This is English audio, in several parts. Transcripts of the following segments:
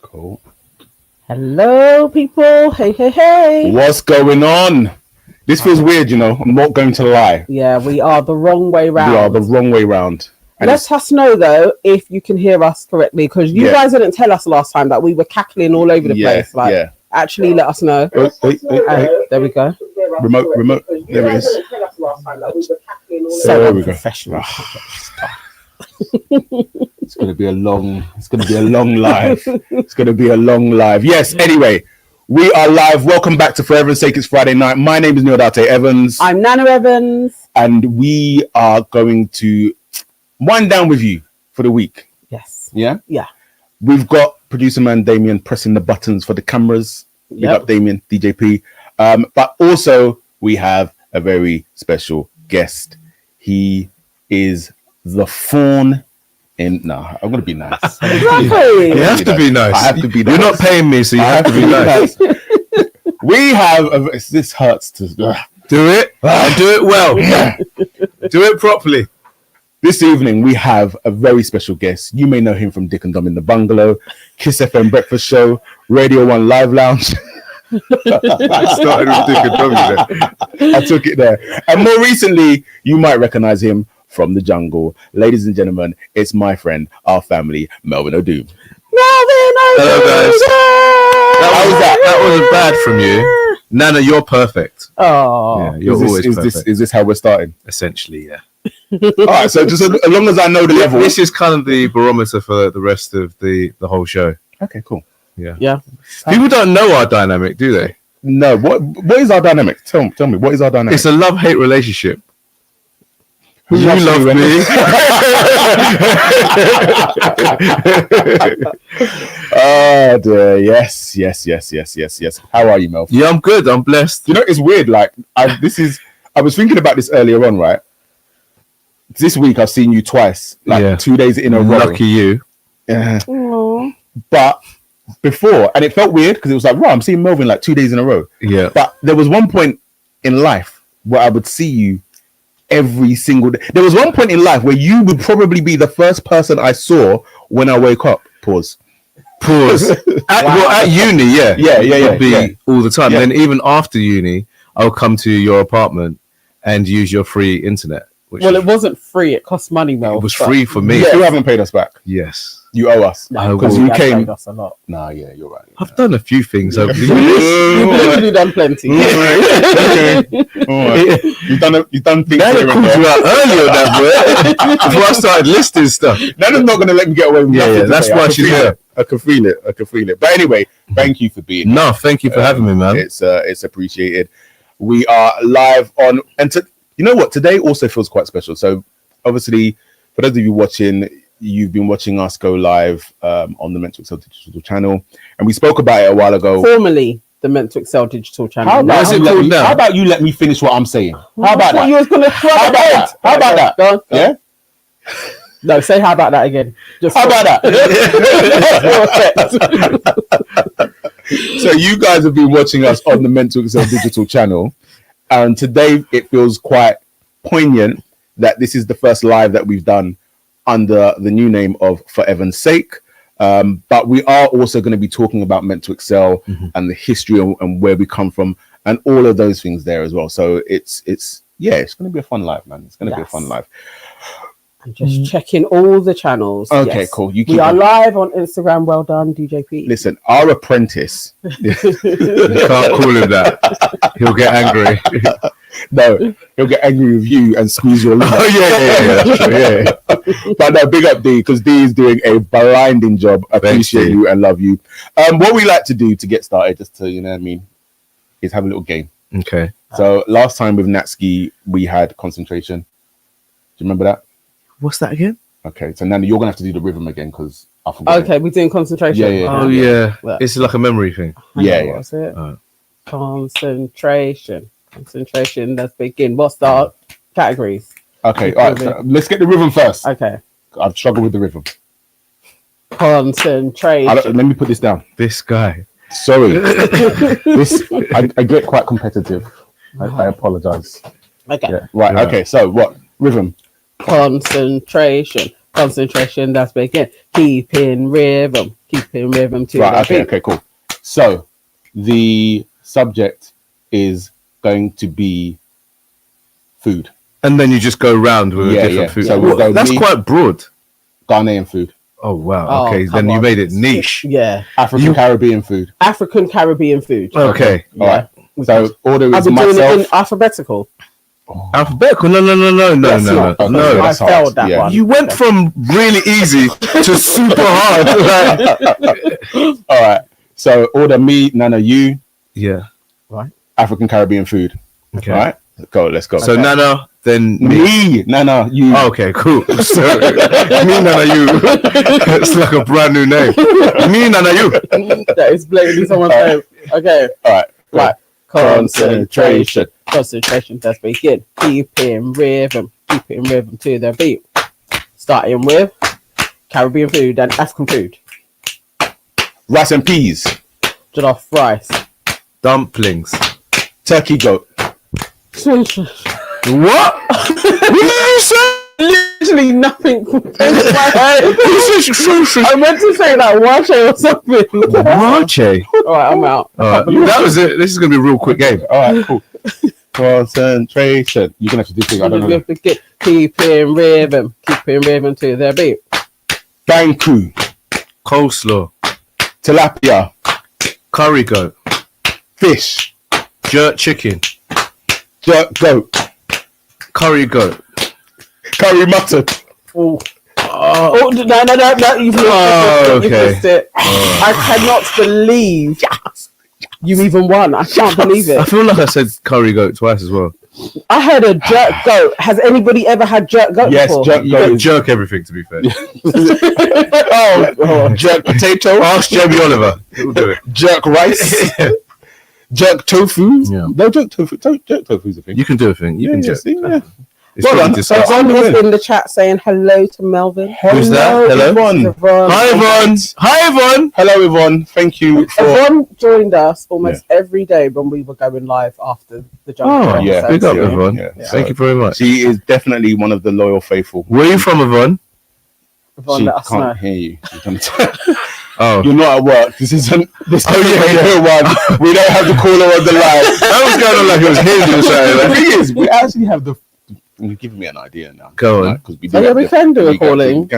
Cool. Hello, people. Hey. What's going on? This feels weird, you know. I'm not going to lie. Yeah, we are the wrong way round. We are the wrong way round. Let us know, though, if you can hear us correctly, because you guys didn't tell us last time that we were cackling all over the place. Actually, let us know. Wait. There we go. Remote. There it is. So there we go. Professional. It's going to be a long live. It's going to be a long live. Yes. Anyway, we are live. Welcome back to For Heaven's Sake, it's Friday night. My name is Nii and Nana Evans. I'm Nana Evans. And we are going to wind down with you for the week. Yes. Yeah? Yeah. We've got producer man Damien pressing the buttons for the cameras. Big up Damien, DJP. But also we have a very special guest. He is the fawn in... No, I'm going to be nice. Exactly. You have to be nice. I have to be nice. You're not paying me, so you have to be nice. We have... This hurts to... Do it. And do it well. Do it properly. This evening, we have a very special guest. You may know him from Dick and Dom in the Bungalow, Kiss FM Breakfast Show, Radio 1 Live Lounge. I started with Dick and Dom there. I took it there. And more recently, you might recognize him from the jungle. Ladies and gentlemen, it's my friend, our family, Melvin Odoom. Hello, guys. That wasn't bad from you. Nana, you're perfect. Oh. Yeah, you're always perfect. Is this how we're starting? Essentially, yeah. All right, so just as long as I know the level. This is kind of the barometer for the rest of the whole show. Okay, cool. Yeah. People don't know our dynamic, do they? No. What is our dynamic? Tell me, what is our dynamic? It's a love-hate relationship. Who you love me. Oh dear, yes. How are you, Mel? Yeah, I'm good. I'm blessed. You know, it's weird. Like, I was thinking about this earlier on, right? This week I've seen you twice, 2 days in a row. Lucky you. Yeah. But before, and it felt weird because it was like, right, I'm seeing Melvin like 2 days in a row. Yeah. But there was one point in life where I would see you every single day. There was one point in life where you would probably be the first person I saw when I wake up. Pause. At uni, yeah. It would be all the time. Yeah. Then even after uni, I'll come to your apartment and use your free internet. It wasn't free. It cost money, Mel. It was free for me. You still haven't paid us back. Yes. You owe us. Because you paid us a lot. Nah, yeah, you're right. I've done a few things over the years. You've literally done plenty. All right. You've done things. Nana called you out earlier on that, before I started listing stuff. Nana's not going to let me get away with nothing. Yeah, that's why she's here. I can feel it. But anyway, thank you for being here. No, thank you for having me, man. It's appreciated. We are live on, and you know what? Today also feels quite special. So obviously, for those of you watching, you've been watching us go live on the Meant to Excel digital channel, and we spoke about it a while ago. Formerly the Meant to Excel digital channel. How about you let me finish what I'm saying? How about that? You was gonna how about that? Go on. Yeah. No, say how about that again. How about that? So you guys have been watching us on the Meant to Excel digital channel, and today it feels quite poignant that this is the first live that we've done under the new name of For Heaven's Sake. But we are also going to be talking about Meant to Excel and the history and where we come from and all of those things there as well. So it's going to be a fun live, man. It's going to be a fun live. I'm just checking all the channels. Okay, cool. We are live on Instagram. Well done, DJP. Listen, our apprentice. You can't call him that. He'll get angry. No, he'll get angry with you and squeeze your lip. Oh, yeah. That's true, yeah. But no, big up D, because D is doing a blinding job. I appreciate you and love you. What we like to do to get started, just to, you know what I mean, is have a little game. Okay. So last time with Natski, we had concentration. Do you remember that? What's that again? Okay, so Nana, you're going to have to do the rhythm again because I forgot. Okay, we're doing concentration. Yeah. Oh, yeah. It's like a memory thing. Yeah. What's it? Concentration. Let's begin. What's the categories? Okay, all right. So let's get the rhythm first. Okay. I've struggled with the rhythm. Concentration. Let me put this down. This guy. Sorry. I get quite competitive. I apologize. Okay. Yeah. Right. Yeah. Okay. So what? Rhythm. Concentration. Concentration, that's begin. Keeping rhythm to Right, the beat. okay, cool. So the subject is going to be food. And then you just go round with a different food. So we'll go that's quite broad. Ghanaian food. Oh, wow. Oh, Okay, then you made it niche. Yeah. African Caribbean food. African Caribbean food. Okay. All right. So order I've is been doing it in myself. alphabetical. Alphabetical? No. I failed that one. You went from really easy to super hard. All right. So order me, Nana, you. Yeah. Right. African Caribbean food. Okay. All right. Let's go. So Nana, then me, Nana, you. Oh, okay, cool. So me, Nana, you. It's like a brand new name. Me, Nana, you. That is blatantly someone's name. Okay. All right. Right. Concentration. Concentration, that's begin. Keeping rhythm to the beat. Starting with Caribbean food and African food. Rice and peas. Jollof rice. Dumplings. Turkey goat. What? What did you say? Literally nothing. I meant to say like wache or something. Wache. All right, I'm out. That was it. This is gonna be a real quick game. All right, cool. Concentration. You're gonna have to do things. I don't know. Keeping rhythm to the beat. Banku. Coleslaw. Tilapia. Curry goat. Fish. Jerk chicken. Jerk goat. Curry goat. Curry mutton. Oh, no! You've missed it. I cannot believe you even won. I can't believe it. I feel like I said curry goat twice as well. I heard a jerk goat. Has anybody ever had jerk goat before? Jerk You goat. can jerk everything, to be fair. Jerk potato. Ask Jamie Oliver. He'll do it. Jerk rice. Jerk tofu. Yeah. No, jerk tofu. Jerk tofu's a thing. You can do a thing. You can jerk. See, yeah. It's Well really done. disgusting. Someone was in the chat saying hello to Melvin. Who's that? Hello? Yvonne. Hi, Yvonne. Hi, Yvonne. Hello, Yvonne. Thank you for... Yvonne joined us almost every day when we were going live after the jump. Oh, yeah. Big up, Yeah. Yvonne. Yeah. Thank you very much. She is definitely one of the loyal faithful. Where are you from, Yvonne? Yvonne, She let us know. can't hear you. Oh. You're not at work. This isn't... This Oh, yeah. one. We don't have the caller on the line. That was going on like it was hidden or something. The Like. thing is, we actually have the... You're giving me an idea now. Go on. Because we We can do a calling.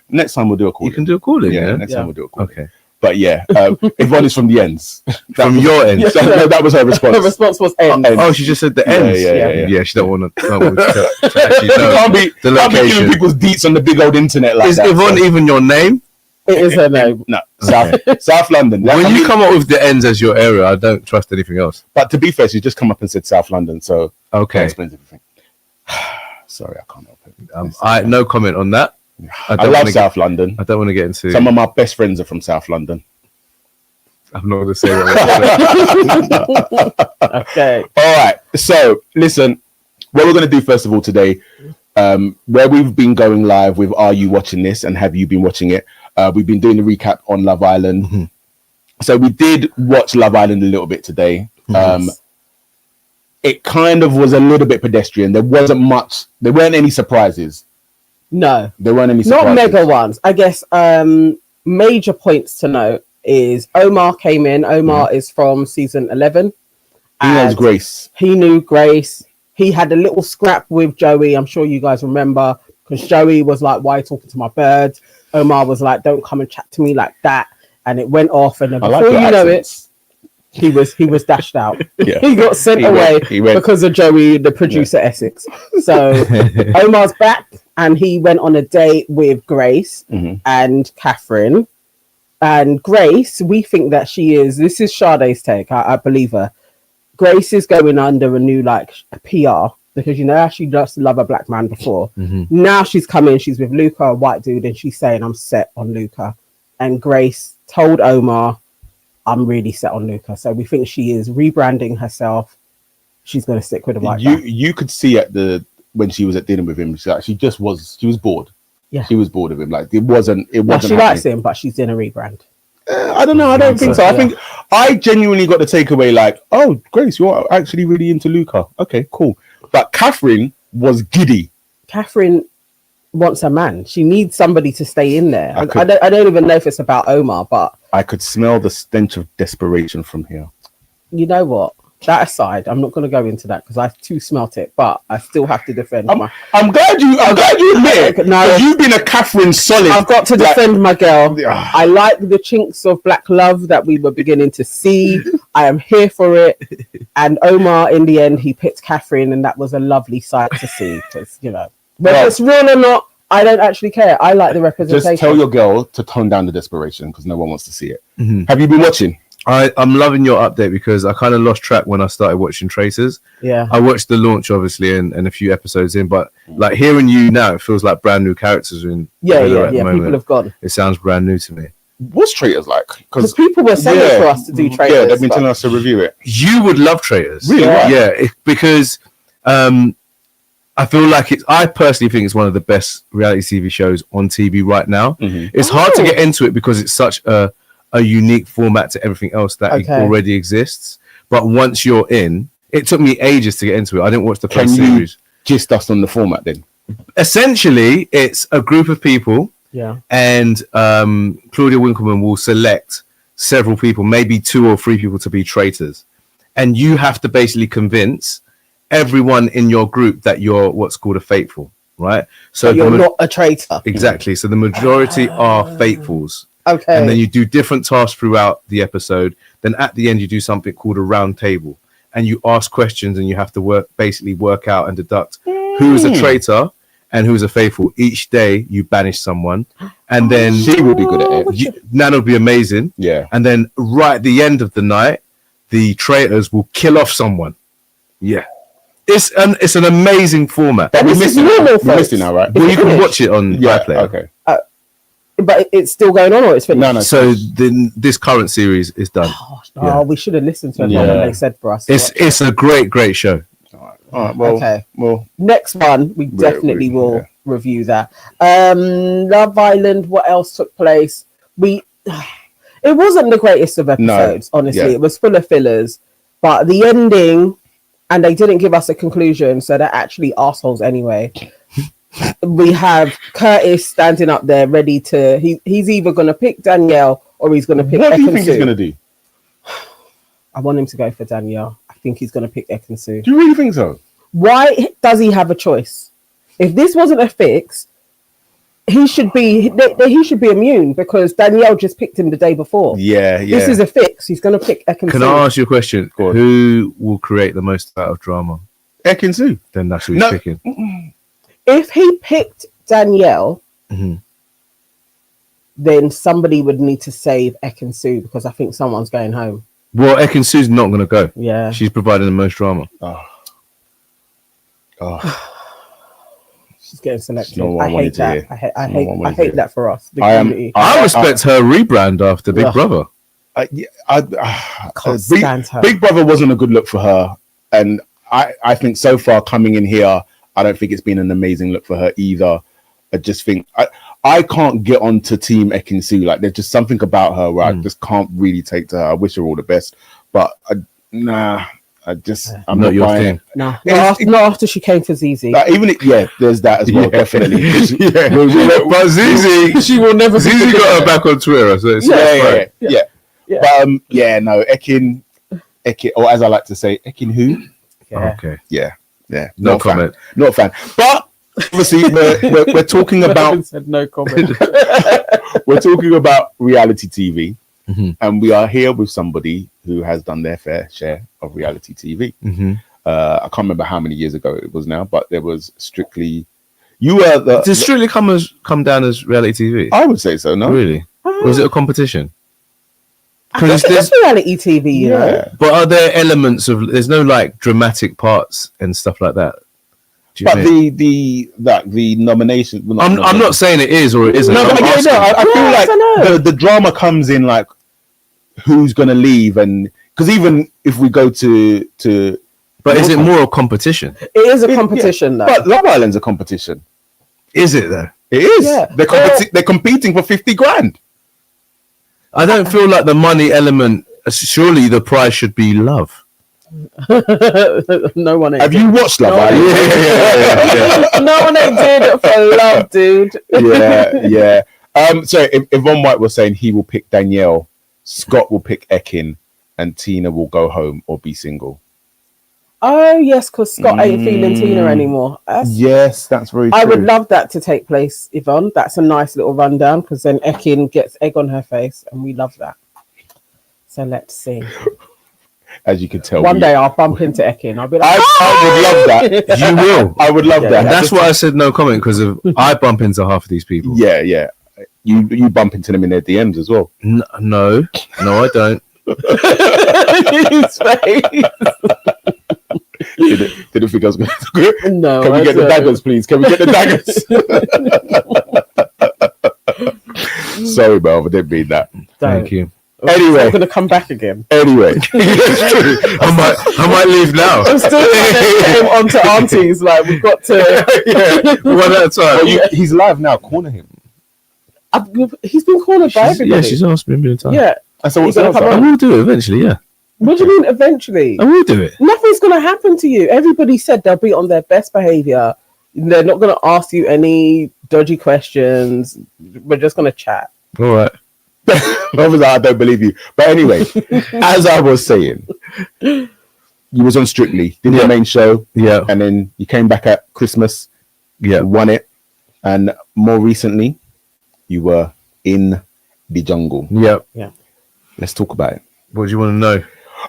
Next time we'll do a calling. You can do a calling, yeah? Next time we'll do a calling. Okay. But yeah, Yvonne is from the ends. From your end. That was her response. Her response was end. Oh, she just said the ends. Yeah. She don't want to actually You know can't be the giving location. people's deets on the big old internet like Is that. Yvonne even your name? It is her name. No, South London. When you come up with the ends as your area, I don't trust anything else. But to be fair, she just come up and said South London, so that Okay. explains everything. Sorry, I can't help it. I no comment on that. I love South London. I don't want to get into. Some of my best friends are from South London. I'm not going to say that. Okay. All right. So listen, what we're going to do first of all today, where we've been going live with Are You Watching This and Have You Been Watching It? We've been doing the recap on Love Island. Mm-hmm. So we did watch Love Island a little bit today. It kind of was a little bit pedestrian. There weren't any surprises. No. There weren't any surprises. Not mega ones. I guess major points to note is Omar came in. Omar is from season 11. He knows Grace. He knew Grace. He had a little scrap with Joey. I'm sure you guys remember, because Joey was like, "Why are you talking to my bird?" Omar was like, "Don't come and chat to me like that." And it went off. And then before you know it, he was dashed out. Yeah. He got sent away because of Joey, the producer Essex. So Omar's back, and he went on a date with Grace and Catherine. And Grace, we think that this is Sade's take. I believe her. Grace is going under a new PR, because she does love a black man before. Now she's coming, she's with Luca, a white dude, and she's saying, "I'm set on Luca." And Grace told Omar, "I'm really set on Luca." So we think she is rebranding herself. She's going to stick with the white guy. You could see when she was at dinner with him, she was bored. Yeah, she was bored of him. Like it wasn't. She likes him, but she's in a rebrand. I don't know. I don't think so. I think I genuinely got the takeaway like, "Oh, Grace, you're actually really into Luca. Okay, cool." But Catherine was giddy. Catherine wants a man. She needs somebody to stay in there. I don't even know if it's about Omar, but I could smell the stench of desperation from here. You know what? That aside, I'm not going to go into that because I too smelt it, but I still have to defend I'm glad you admit it. No, you've been a Catherine solid. I've got to defend my girl. I like the chinks of black love that we were beginning to see. I am here for it. And Omar, in the end, he picked Catherine, and that was a lovely sight to see. Because whether it's real or not, I don't actually care. I like the representation. Just tell your girl to tone down the desperation because no one wants to see it. Mm-hmm. Have you been watching? I'm loving your update because I kind of lost track when I started watching Traitors. Yeah, I watched the launch obviously and a few episodes in, but like hearing you now, it feels like brand new characters are in. Yeah. People have gone. It sounds brand new to me. What's Traitors like? Because people were saying for us to do Traitors. Yeah, they've been telling us to review it. You would love Traitors, really? Yeah, because I feel like I personally think it's one of the best reality TV shows on TV right now. Mm-hmm. It's hard to get into it because it's such a unique format to everything else that already exists. But once you're in, it took me ages to get into it. I didn't watch the first series. Gist us on the format then. Essentially, it's a group of people. Yeah. And Claudia Winkleman will select several people, maybe 2 or 3 people to be traitors. And you have to basically convince everyone in your group that you're what's called a faithful, right? So you're not a traitor. Exactly. So the majority are faithfuls. Okay. And then you do different tasks throughout the episode. Then at the end, you do something called a round table. And you ask questions and you have to work out and deduct who is a traitor and who's a faithful. Each day you banish someone. And then she will be good at it. Nana will be amazing. Yeah. And then right at the end of the night, the traitors will kill off someone. Yeah. It's an amazing format. But we're missing now, right? Well, you can watch it on iPlayer. Okay. But it's still going on, or it's finished? No. So this current series is done. We should have listened to what they said for us. It's a great show. All right. Well, next one we definitely will review that. Love Island. What else took place? It wasn't the greatest of episodes. Honestly, it was full of fillers. But the ending, and they didn't give us a conclusion, so they're actually assholes anyway. We have Curtis standing up there ready to. He's either going to pick Danielle or he's going to pick. What do you think he's going to do? I want him to go for Danielle. I think he's going to pick Ekin-Su. Do you really think so? Why does he have a choice? If this wasn't a fix, he should be immune because Danielle just picked him the day before. Yeah. This is a fix. He's going to pick Ekin-Su. Can I ask you a question? Who will create the most out of drama? Ekin-Su. Then that's who he's picking. If he picked Danielle, then somebody would need to save Ekin-Su because I think someone's going home. Well, Ekin-Su's not going to go. Yeah. She's providing the most drama. She's getting selected. I hate that. I hate that for us. I respect her rebrand after Big Brother. I can't stand her. Big Brother wasn't a good look for her. And I think so far coming in here, I don't think it's been an amazing look for her either. I just think I can't get onto Team Ekin-Su. Like there's just something about her where I just can't really take to her. I wish her all the best, but I'm not your thing. Not after she came for Zizi. There's that as well. Definitely. But Zizi, she will never. Zizi got her back on Twitter, so it's yeah. But no, Ekin, or as I like to say, Ekin who? Yeah. Okay. Yeah. No comment. Not a fan. But obviously, we're talking about. Said no comment. We're talking about reality TV, and we are here with somebody who has done their fair share of reality TV. I can't remember how many years ago it was now, but there was Strictly. You were Does Strictly come down as reality TV? I would say so. No, really. Or was it a competition? Because it's reality TV, you know. But are there elements of? There's no like dramatic parts and stuff like that. But the nomination. I'm not saying it is or it isn't. No, I feel like the drama comes in like who's going to leave, and because even if we go to. But is it more a competition? It is a competition, though. But Love Island's a competition. Is it though? It is. Yeah. They're competing for 50 grand. I don't feel like the money element. Surely the prize should be love. No one ain't Have you watched Love Island? Yeah. No one ain't doing it for love, dude. Yeah. So if Yvonne White was saying he will pick Danielle, Scott will pick Ekin, and Tina will go home or be single. Oh yes, because Scott ain't feeling Tina anymore. Yes, that's very true. I would love that to take place, Yvonne. That's a nice little rundown because then Ekin gets egg on her face, and we love that. So let's see. As you can tell, one day I'll bump into Ekin. I'll be like, I would love that. You will. I would love that. And that's why I said no comment, because I bump into half of these people. Yeah. You bump into them in their DMs as well. No, I don't. his face. Didn't think I was going to. No. Can we get the daggers, please? Can we get the daggers? Sorry, Mel, I didn't mean that. Thank you. Anyway, I'm going to come back again. Anyway, I might leave now. I'm still trying to get him onto aunties. Like we've got to. One at a time. He's live now. Corner him. He's been cornered by everybody. Yeah, she's asked me a million times. Yeah. And so what's gonna come I on? will do it eventually. Yeah. What do you mean eventually? I will do it. Nothing's going to happen to you. Everybody said they'll be on their best behavior. They're not going to ask you any dodgy questions. We're just going to chat. All right. Obviously, I don't believe you. But anyway, as I was saying, you was on Strictly, did the main show. Yeah. And then you came back at Christmas. Yeah. Won it. And more recently, you were in the jungle. Yeah. Let's talk about it. What do you want to know?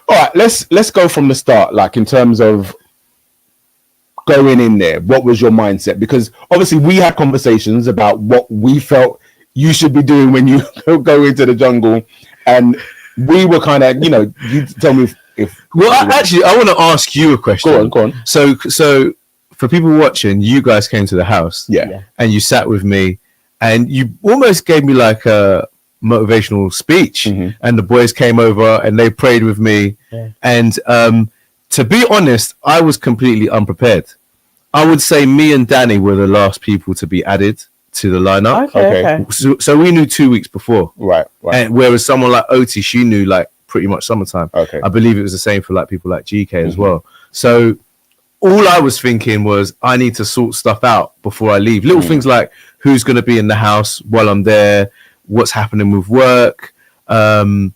All right, let's go from the start, like in terms of going in there. What was your mindset? Because obviously we had conversations about what we felt you should be doing when you go into the jungle, and we were kind of, you tell me if Well, I want to ask you a question. Go on. So for people watching, you guys came to the house, and you sat with me, and you almost gave me like a motivational speech, and the boys came over and they prayed with me, and to be honest, I was completely unprepared. I would say me and Danny were the last people to be added to the lineup. Okay. So we knew 2 weeks before, right. and whereas someone like Oti, she knew like pretty much summertime. Okay. I believe it was the same for like people like GK as well. So all I was thinking was I need to sort stuff out before I leave. Little things like who's going to be in the house while I'm there, what's happening with work. I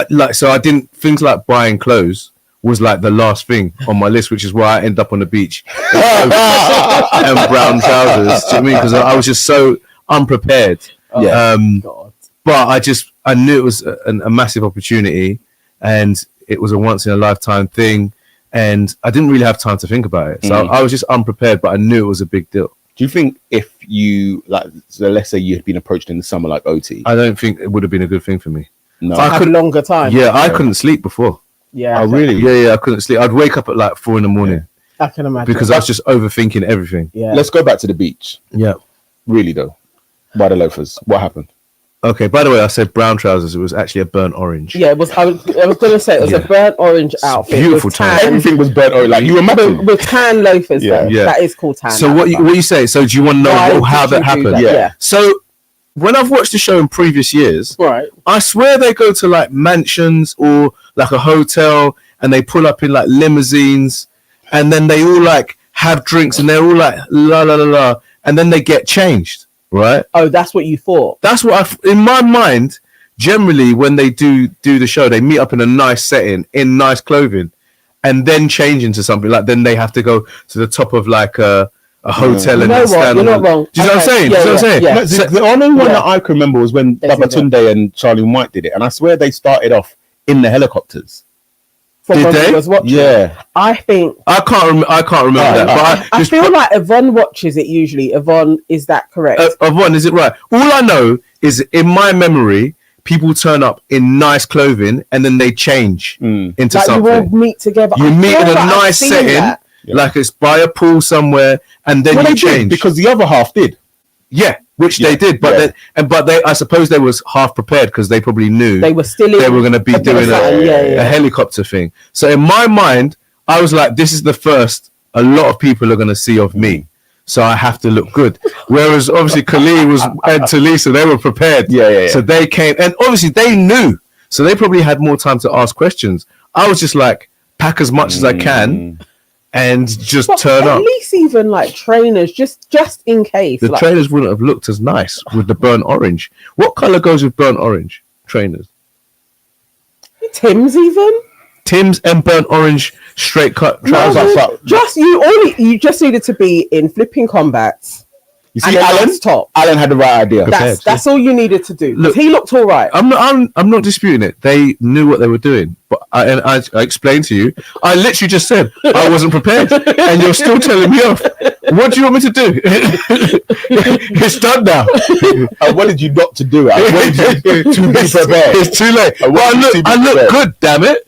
didn't, things like buying clothes was like the last thing on my list, which is why I end up on the beach and brown trousers. Do you know what I mean? Because I was just so unprepared. God. But I knew it was a massive opportunity, and it was a once in a lifetime thing, and I didn't really have time to think about it. So I was just unprepared, but I knew it was a big deal. Do you think if you so let's say you had been approached in the summer like OT? I don't think it would have been a good thing for me. No, I had longer time. Yeah, I couldn't sleep before. Yeah. Oh, really? Yeah, I couldn't sleep. I'd wake up at like 4 a.m. I can imagine. because I was just overthinking everything. Yeah. Let's go back to the beach. Yeah. Really though, by the loafers, what happened? Okay. By the way, I said brown trousers. It was actually a burnt orange. Yeah, it was. I was going to say it was a burnt orange outfit. Beautiful with tan. Everything was burnt orange. Like you were matching. with tan loafers. Yeah. Though. Yeah. That is called tan. So what you say? So do you want to know how that happened? Yeah. So when I've watched the show in previous years, Right. I swear they go to like mansions or like a hotel, and they pull up in like limousines, and then they all like have drinks, and they're all like la la la la, and then they get changed, right? Oh, that's what you thought. That's what in my mind. Generally, when they do the show, they meet up in a nice setting in nice clothing, and then change into something like. Then they have to go to the top of like a hotel and then stand You're on. not wrong. Do you know what I'm saying? Do you know what I'm saying? Yeah. No, the only one that I can remember was when They do that. Babatunde and Charlie White did it, and I swear they started off in the helicopters. From Did when they? we was watching. Yeah. I think. I can't remember that. But I feel like Yvonne watches it usually. Yvonne, is that correct? of one, is it right? All I know is in my memory, people turn up in nice clothing and then they change into like something. you all meet together. You I meet feel in a like I've nice seen setting, that. like it's by a pool somewhere, and then Well, you they did, change. because the other half did. Yeah, which they did, but they I suppose they was half prepared because they probably knew They were still in. they were going to be a bit of doing something, a helicopter thing. So in my mind, I was like, this is the first a lot of people are going to see of me. So I have to look good. Whereas obviously Khalid and Talisa, they were prepared. Yeah. So they came, and obviously they knew. So they probably had more time to ask questions. I was just like pack as much as I can, and just turn up. At least even like trainers, just in case. The trainers wouldn't have looked as nice with the burnt orange. What color goes with burnt orange trainers? Tim's even. Tim's and burnt orange straight cut trousers. You just needed to be in flipping combats. You see, Alan had the right idea. That's all you needed to do. Look, he looked all right. I'm not disputing it. They knew what they were doing, but I explained to you. I literally just said I wasn't prepared, and you're still telling me off. What do you want me to do? It's done now. I wanted you not to do it. I wanted you to be prepared. It's too late. I look good. Damn it.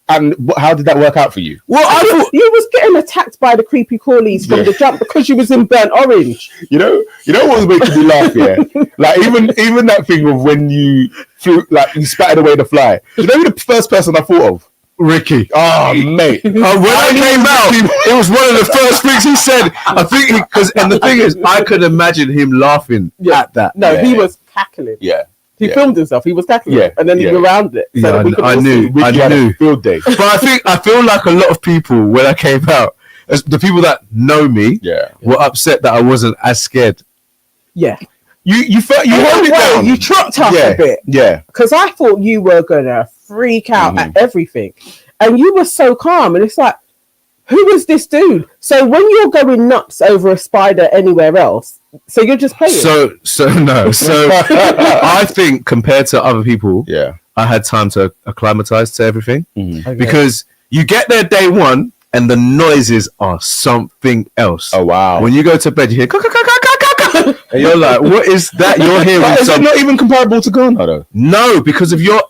And how did that work out for you? Well, I thought you was getting attacked by the creepy crawlies from the jump because you was in burnt orange. You know what was making me laugh? Yeah, like even that thing of when you flew, like you spattered away the fly. You know who the first person I thought of? Ricky. Oh, mate. When I came out, it was one of the first things he said. I think and the thing is, I could imagine him laughing at that. No, he was cackling. Yeah. He filmed himself. He was cackling, and then he around it. So I knew. Field day. But I feel like a lot of people when I came out, the people that know me, were upset that I wasn't as scared. Yeah. You felt you held it down. You trucked up a bit. Yeah. Because I thought you were gonna freak out at everything, and you were so calm. And it's like, who is this dude? So when you're going nuts over a spider anywhere else, so you're just playing. So I think compared to other people, I had time to acclimatize to everything because you get there day one and the noises are something else. Oh wow! When you go to bed, you hear and you're like, what is that you're hearing? Is it not even comparable to Ghana? No, because of you're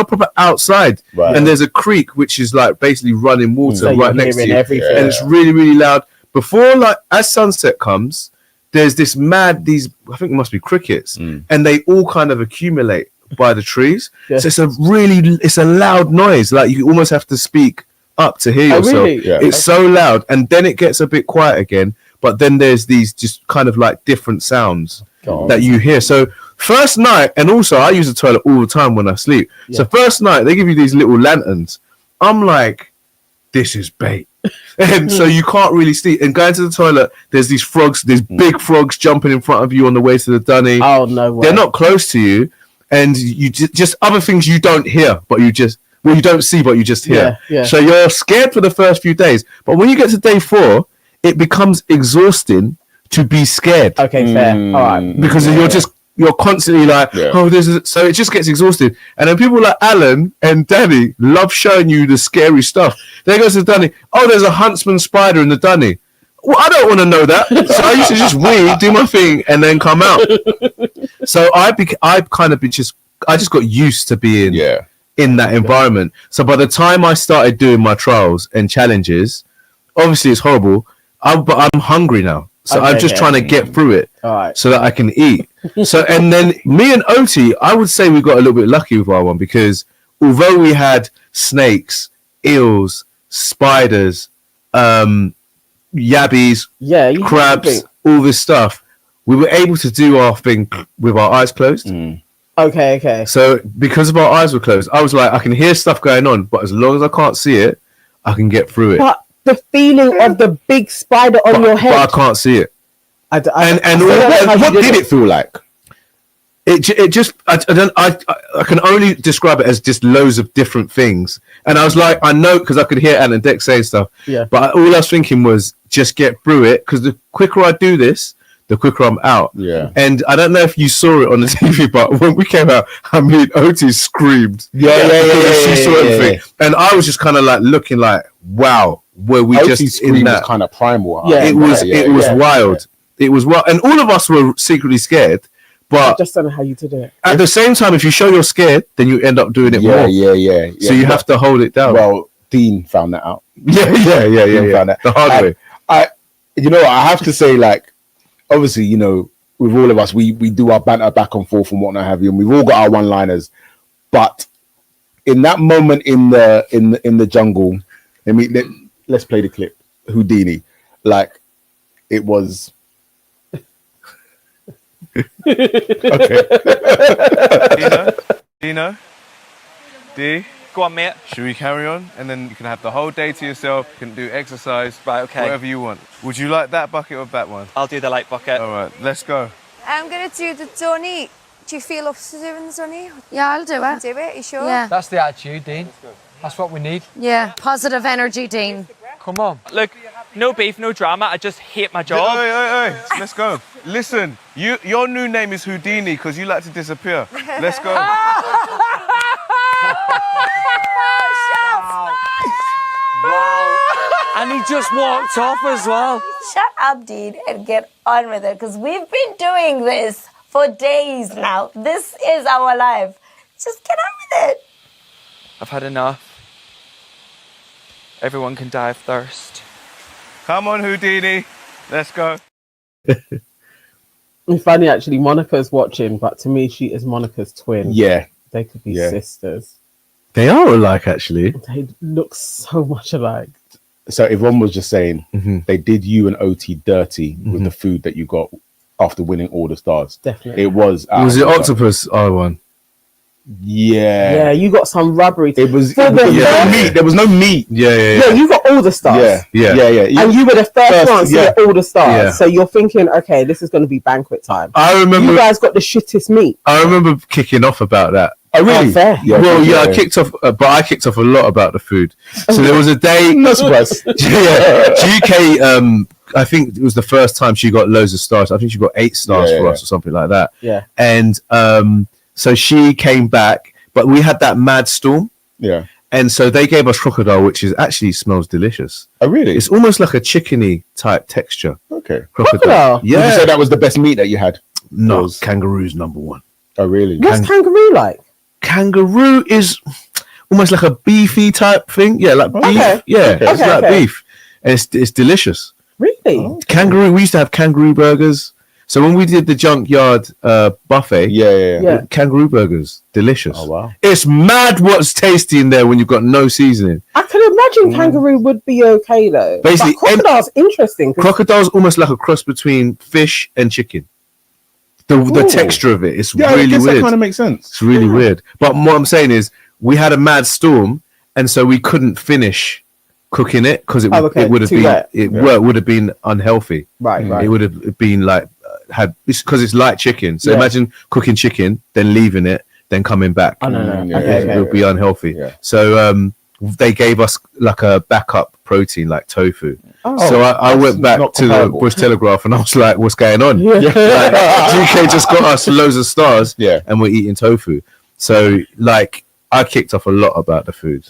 proper outside, and there's a creek which is like basically running water right next to you, and it's really really loud. Before like as sunset comes, there's this I think it must be crickets, and they all kind of accumulate by the trees. So it's a loud noise. Like you almost have to speak up to hear yourself. Really? It's so loud, and then it gets a bit quiet again. But then there's these just kind of like different sounds that you hear. So first night, and also I use the toilet all the time when I sleep. So first night they give you these little lanterns. I'm like, this is bait. And so you can't really sleep. And going to the toilet, there's these frogs, there's big frogs jumping in front of you on the way to the dunny. Oh no way. They're not close to you, and you just other things you don't hear, but you don't see, but you just hear. So you're scared for the first few days, but when you get to day 4, it becomes exhausting to be scared. Okay, fair. All right, because you're constantly like, so it just gets exhausted. And then people like Alan and Danny love showing you the scary stuff. They go to the dunny. Oh, there's a huntsman spider in the dunny. Well, I don't want to know that. So I used to just do my thing, and then come out. So I just got used to being in that environment. So by the time I started doing my trials and challenges, obviously it's horrible. But I'm hungry now. So I'm just trying to get through it so that I can eat. So, and then me and Oti, I would say we got a little bit lucky with our one, because although we had snakes, eels, spiders, yabbies, crabs, all this stuff, we were able to do our thing with our eyes closed. Okay. So because of our eyes were closed, I was like, I can hear stuff going on, but as long as I can't see it, I can get through it. But the feeling of the big spider on your head, but I can't see it. What did it feel like? It just I can only describe it as just loads of different things. And I was like, I know, because I could hear Alan and Dex saying stuff. But all I was thinking was just get through it, because the quicker I do this, the quicker I'm out. And I don't know if you saw it on the TV, but when we came out, I mean, Otis screamed. She saw everything, and I was just kind of like looking like, wow, were we Otis just in that kind of primal? It was wild. It was wild, and all of us were secretly scared. But I just don't know how you did it. At the same time, if you show you're scared, then you end up doing it more. So you have to hold it down. Well, Dean found that out. Dean found that the hard way. I have to say, like, obviously, with all of us, we do our banter back and forth and whatnot have you, and we've all got our one-liners. But in that moment in the jungle, let's play the clip. Houdini, like, it was. Okay. Dino? D? Go on, mate. Should we carry on? And then you can have the whole day to yourself. You can do exercise. Right, okay. Whatever you want. Would you like that bucket or that one? I'll do the light bucket. All right, let's go. I'm going to do the dunny. Do you feel up to doing the dunny? Yeah, I'll do it. Do it, you sure? Yeah. That's the attitude, Dean. That's what we need. Yeah, positive energy, Dean. Come on. Look, no beef, no drama. I just hate my job. Hey, let's go. Listen, your new name is Houdini because you like to disappear. Let's go. Wow. And he just walked off as well. Shut up, Dean, and get on with it, because we've been doing this for days now. This is our life. Just get on with it. I've had enough. Everyone can die of thirst. Come on, Houdini. Let's go. It's funny, actually. Monica's watching, but to me, she is Monica's twin. Yeah. They could be sisters. They are alike, actually. They look so much alike. So Yvonne was just saying they did you and OT dirty with the food that you got after winning all the stars. Definitely. It was. Was it octopus I1? Yeah. Yeah, you got some rubbery. It was. There was no meat. There was no meat. Yeah, you got all the stars. Yeah. And you were the first ones to get all the stars. Yeah. So you're thinking, okay, this is going to be banquet time. I remember. You guys got the shittest meat. I remember kicking off about that. Oh, really? Fair. I kicked off, but I kicked off a lot about the food. So there was a day. No surprise. GK, I think it was the first time she got loads of stars. I think she got 8 stars for us or something like that. Yeah. And so she came back, but we had that mad storm. Yeah. And so they gave us crocodile, which is actually smells delicious. Oh, really? It's almost like a chickeny type texture. Okay. Crocodile? Yeah. Would you say that was the best meat that you had? No, kangaroo's number one. Oh, really? What's kangaroo like? Kangaroo is almost like a beefy type thing. Yeah, like beef. Okay. Yeah, it's Okay, like okay. beef. And it's delicious. Really? Kangaroo, we used to have kangaroo burgers. So when we did the junkyard buffet, Yeah. kangaroo burgers, delicious. Oh, wow. It's mad what's tasty in there when you've got no seasoning. I can imagine kangaroo would be okay though. Basically, but crocodile's interesting. 'Cause Crocodile's almost like a cross between fish and chicken. The texture of it, it's really I guess weird. that kind of makes sense. It's really weird. But what I'm saying is, we had a mad storm, and so we couldn't finish cooking it because it would have Too been wet. would have been unhealthy. Right. It would have been like because it's light chicken. So Yeah. imagine cooking chicken, then leaving it, then coming back. Oh, no. Yeah, Okay. It would be unhealthy. Yeah. So they gave us like a backup protein, like tofu. Oh, So I went back not to the comparable. Bush Telegraph and I was like, "What's going on?" Yeah. Like, GK just got us loads of stars, Yeah. and we're eating tofu. So like, I kicked off a lot about the food.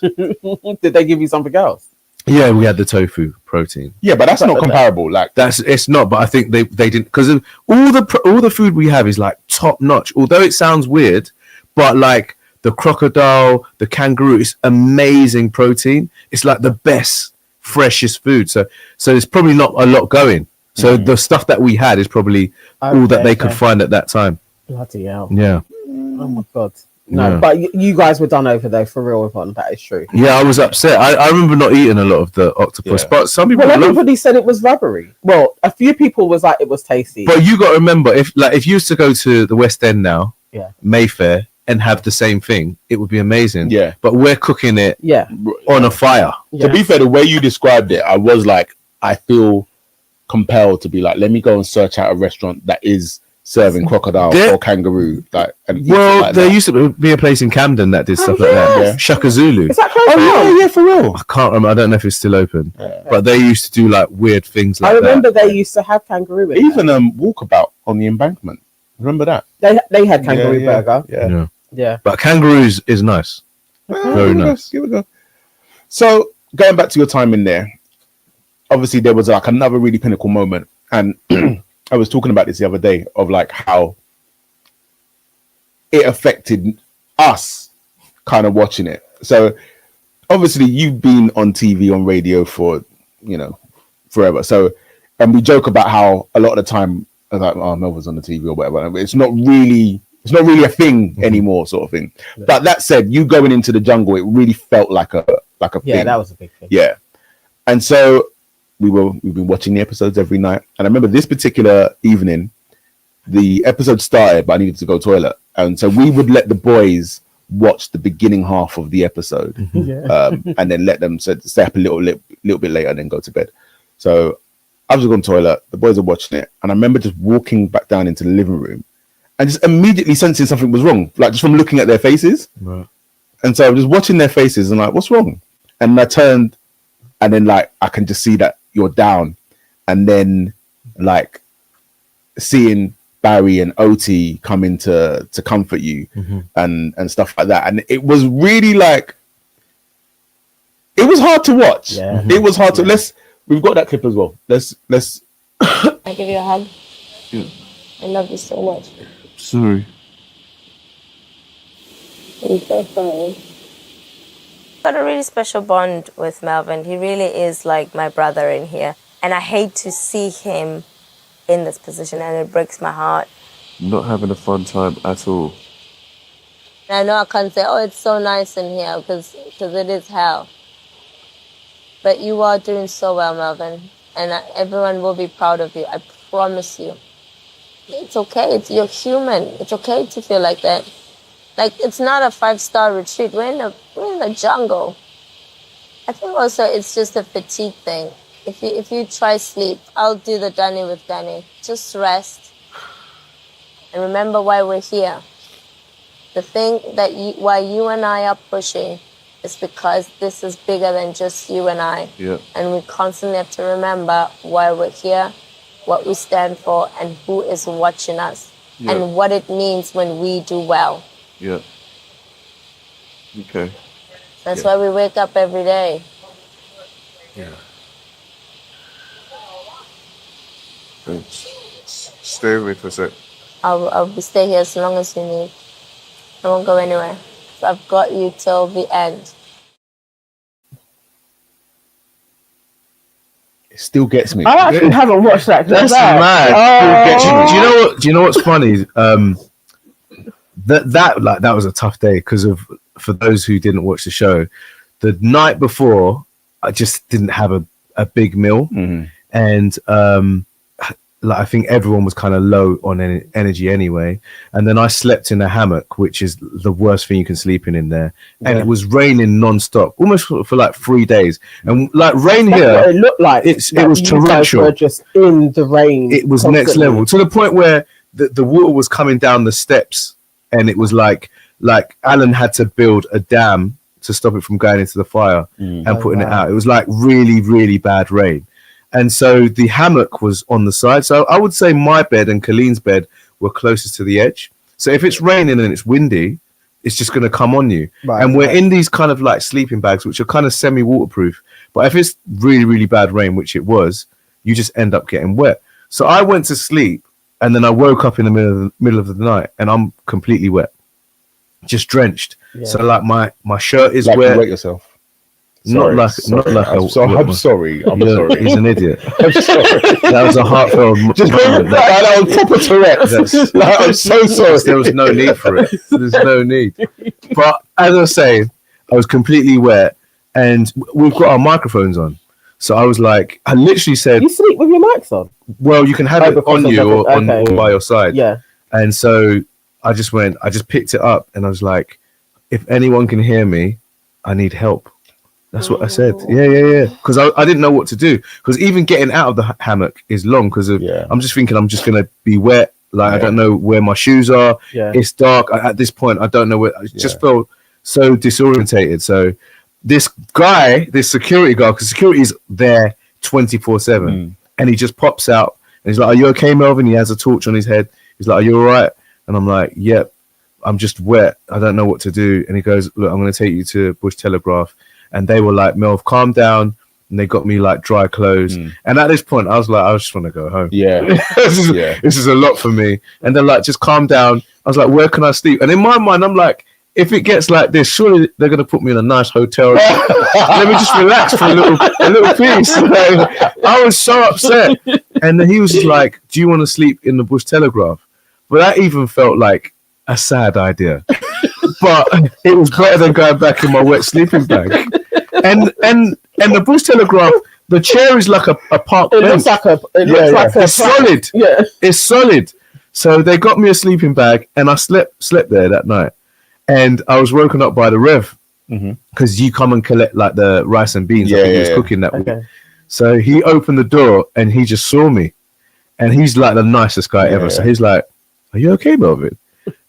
Did they give you something else? Yeah, we had the tofu protein. Yeah, but that's not comparable. Like, It's not, but I think they didn't because all the food we have is like top notch. Although it sounds weird, but like the crocodile, the kangaroo, it's amazing protein. It's like the best, freshest food. So there's probably not a lot going. So the stuff that we had is probably all that they could find at that time. Bloody hell. Yeah. Oh my God. No, Yeah. but you guys were done over though, for real, Yvonne. That is true. Yeah, I was upset. I remember not eating a lot of the octopus, Yeah. but some people Well, love. everybody said it was rubbery. Well, a few people was like it was tasty. But you got to remember, if you used to go to the West End now, Yeah. Mayfair, and have the same thing, it would be amazing. Yeah. But we're cooking it yeah. on a fire. Yeah. To be fair, the way you described it, I was like, I feel compelled to be like, let me go and search out a restaurant that is serving crocodile There- or kangaroo. Like, and eat it Well, like there that. used to be a place in Camden that did stuff like that. yes. Shaka Zulu. Is that close? Oh yeah, for real. I can't remember. I don't know if it's still open, but they used to do like weird things like I remember that. they used to have kangaroo. In Even walkabout on the embankment. Remember that? there. They had kangaroo Yeah, burger. Yeah. Yeah. Yeah. But kangaroos is nice. Very nice. Give it a go. So going back to your time in there, obviously there was like another really pinnacle moment, and I was talking about this the other day of like how it affected us kind of watching it. So obviously you've been on TV, on radio for, forever. So, and we joke about how a lot of the time, like, oh, Melvin's on the TV or whatever. It's not really a thing anymore, sort of thing. Yeah. But that said, you going into the jungle, it really felt like a thing. Yeah, that was a big thing. Yeah. And so we've been watching the episodes every night. And I remember this particular evening, the episode started, but I needed to go to the toilet. And so we would let the boys watch the beginning half of the episode, and then let them stay up a little bit later and then go to bed. So I was going to the toilet, the boys are watching it, and I remember just walking back down into the living room and just immediately sensing something was wrong, like just from looking at their faces. Right. And so I'm just watching their faces and like, what's wrong? And I turned, and then like I can just see that you're down, and then like seeing Barry and Oti come in to comfort you and stuff like that. And it was really like, it was hard to watch. Yeah. It was hard to, we've got that clip as well. Let's I give you a hug. Yeah. I love you so much. Sorry. I'm so sorry. Got a really special bond with Melvin. He really is like my brother in here. And I hate to see him in this position, and it breaks my heart. Not having a fun time at all. And I know I can't say, oh, it's so nice in here, because it is hell. But you are doing so well, Melvin. And everyone will be proud of you. I promise you. It's okay. You're human. It's okay to feel like that. Like, it's not a 5-star retreat. We're in the jungle. I think also it's just a fatigue thing. If you try sleep, I'll do the Danny with Danny. Just rest. And remember why we're here. The thing that why you and I are pushing is because this is bigger than just you and I. Yeah. And we constantly have to remember why we're here, what we stand for, and who is watching us. Yeah. And what it means when we do well. Yeah. Okay. That's why we wake up every day. Yeah. Thanks. Stay with me for a sec. I'll stay here as long as you need. I won't go anywhere. So I've got you till the end. It still gets me. I actually haven't watched that. That's mad. Oh. Do you know what's funny? That was a tough day because for those who didn't watch the show, the night before I just didn't have a big meal, and I think everyone was kind of low on energy anyway. And then I slept in a hammock, which is the worst thing you can sleep in there. And it was raining non-stop, almost for like 3 days. And like rain That's here, what it looked like. it was torrential. Were just in the rain. It was constantly. next level, to the point where the water was coming down the steps, and it was like Alan had to build a dam to stop it from going into the fire and putting it out. It was like really, really bad rain. And so the hammock was on the side. So I would say my bed and Colleen's bed were closest to the edge. So if it's raining and it's windy, it's just going to come on you. Right, and we're in these kind of like sleeping bags, which are kind of semi-waterproof. But if it's really, really bad rain, which it was, you just end up getting wet. So I went to sleep, and then I woke up in the middle of the night, and I'm completely wet, just drenched. Yeah. So like my shirt is wet. You wet yourself. Not like I'm sorry. He's an idiot. I'm sorry. That was a heartfelt moment. That was proper Tourette's. Like, I'm so sorry. There was no need for it. There's no need. But as I was saying, I was completely wet, and we've got our microphones on. So I was like, I literally said, "You sleep with your mics on?" Well, you can have it on you or by your side. Yeah. And so I just picked it up, and I was like, if anyone can hear me, I need help. That's what I said. Yeah. Because I didn't know what to do. Because even getting out of the hammock is long. Because I'm just thinking I'm just gonna be wet. Like I don't know where my shoes are. Yeah. It's dark. At this point, I don't know where. I just felt so disorientated. So this security guard, because security is there 24/7, and he just pops out and he's like, "Are you okay, Melvin?" He has a torch on his head. He's like, "Are you all right?" And I'm like, "Yep, I'm just wet. I don't know what to do." And he goes, "Look, I'm going to take you to Bush Telegraph." And they were like, "Melv, calm down." And they got me like dry clothes. And at this point, I was like, I just want to go home. Yeah. This is a lot for me. And they're like, "Just calm down." I was like, "Where can I sleep?" And in my mind, I'm like, if it gets like this, surely they're going to put me in a nice hotel. Let me just relax for a little piece. Like, I was so upset. And then he was just like, "Do you want to sleep in the Bush Telegraph?" But that even felt like a sad idea. But it was better than going back in my wet sleeping bag. And the Bush Telegraph, the chair is like a park bench. Looks like it's solid. Yeah, it's solid. So they got me a sleeping bag, and I slept there that night. and I was woken up by the Rev because you come and collect like the rice and beans. I think he was cooking that week. So he opened the door and he just saw me, and he's like the nicest guy ever. So he's like, "Are you okay, Melvin?"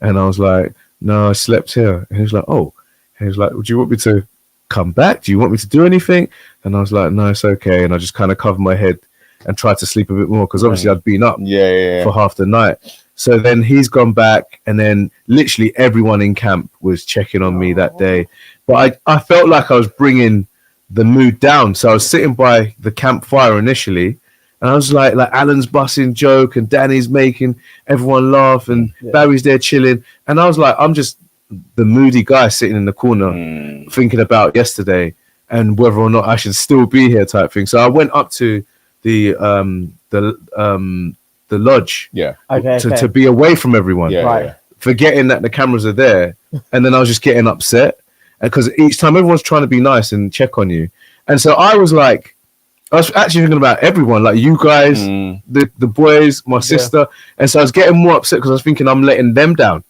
And I was like, "No, I slept here." And he was like, "Oh," and he was like, "Would you want me to come back? Do you want me to do anything?" And I was like, "No, it's okay." And I just kind of covered my head and tried to sleep a bit more because obviously I'd been up for half the night. So then he's gone back, and then literally everyone in camp was checking on me that day. But I felt like I was bringing the mood down. So I was sitting by the campfire initially, and I was like Alan's busting joke and Danny's making everyone laugh and Barry's there chilling. And I was like, I'm just the moody guy sitting in the corner thinking about yesterday and whether or not I should still be here type thing. So I went up to the lodge to be away from everyone, forgetting that the cameras are there. And then I was just getting upset because each time everyone's trying to be nice and check on you. And so I was like, I was actually thinking about everyone, like you guys, the boys, my sister. And so I was getting more upset because I was thinking I'm letting them down.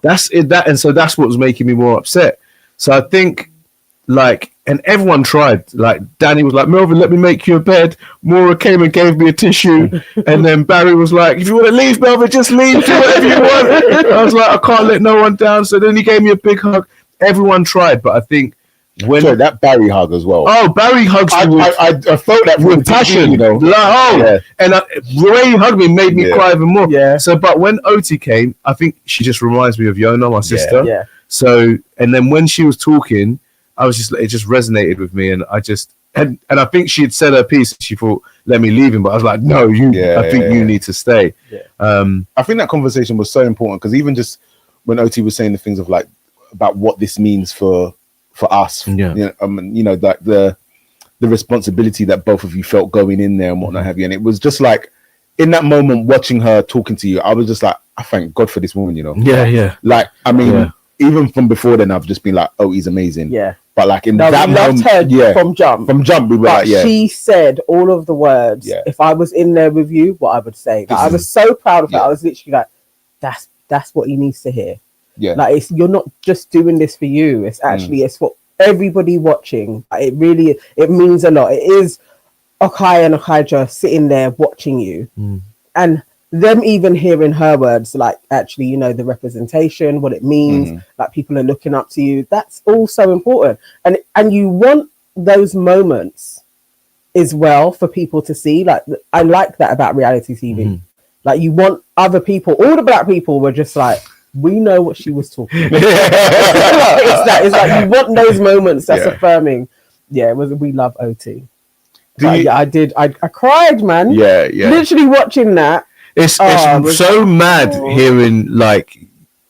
That's it. And so that's what was making me more upset. So I think and everyone tried. Like Danny was like, "Melvin, let me make you a bed." Maura came and gave me a tissue. And then Barry was like, "If you want to leave, Melvin, just leave. Do whatever you want." I was like, I can't let no one down. So then he gave me a big hug. Everyone tried, but I think that Barry hug as well. Oh, Barry hugs me. I felt that with passion, and the way he hugged me made me cry even more. Yeah. So, but when Oti came, I think she just reminds me of Yona, my sister. Yeah. So, and then when she was talking, I was just it just resonated with me, and I just and I think she had said her piece. She thought, "Let me leave him," but I was like, "No, you. I think you need to stay." Yeah. I think that conversation was so important because even just when Oti was saying the things of like about what this means for us, like the responsibility that both of you felt going in there and whatnot have you, and it was just like in that moment watching her talking to you, I was just like, I thank God for this woman, Like I mean, even from before then, I've just been like, oh, he's amazing, But like in that moment, from jump, we were like, she said all of the words. If I was in there with you, what I would say. Like, I was so proud of her. I was literally like, that's what he needs to hear. Yeah, like you're not just doing this for you. It's actually it's for everybody watching. It really means a lot. It is Okai and Okaija sitting there watching you, and them even hearing her words, like actually, the representation, what it means, like people are looking up to you. That's all so important, and you want those moments as well for people to see. Like I like that about reality TV. Like you want other people. All the black people were just like, we know what she was talking about. It's like you want those moments that's affirming. Yeah, we love OT. I did. I cried, man. Yeah. Literally watching that. It's so mad hearing like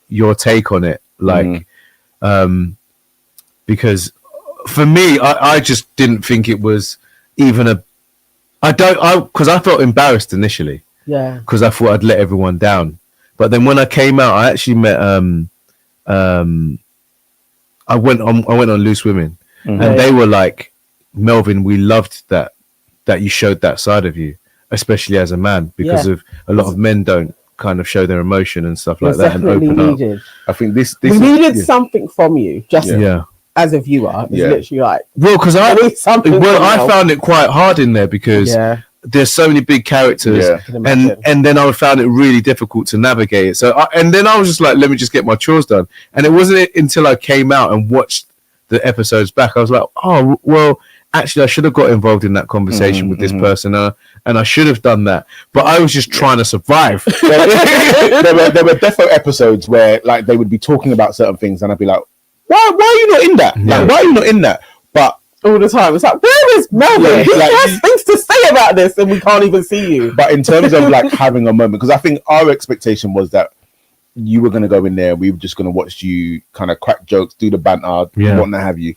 your take on it, like because for me, I just didn't think it was even because I felt embarrassed initially. Yeah. Because I thought I'd let everyone down. But then when I came out, I actually met I went on Loose Women, and they were like, "Melvin, we loved that you showed that side of you, especially as a man, because of a lot of men don't kind of show their emotion and stuff like that and open up." I think this we needed something from you, just as a viewer. It's literally like, because I found it quite hard in there because. There's so many big characters, and then I found it really difficult to navigate it. So, then I was just like, let me just get my chores done. And it wasn't until I came out and watched the episodes back, I was like, oh, well, actually, I should have got involved in that conversation with this person, and I should have done that. But I was just trying to survive. there were defo episodes where like they would be talking about certain things, and I'd be like, why are you not in that? Like, why are you not in that? But all the time, it's like, where is Melvin? He has things to say about this, and we can't even see you. But in terms of like having a moment, because I think our expectation was that you were going to go in there, we were just going to watch you kind of crack jokes, do the banter, whatnot have you.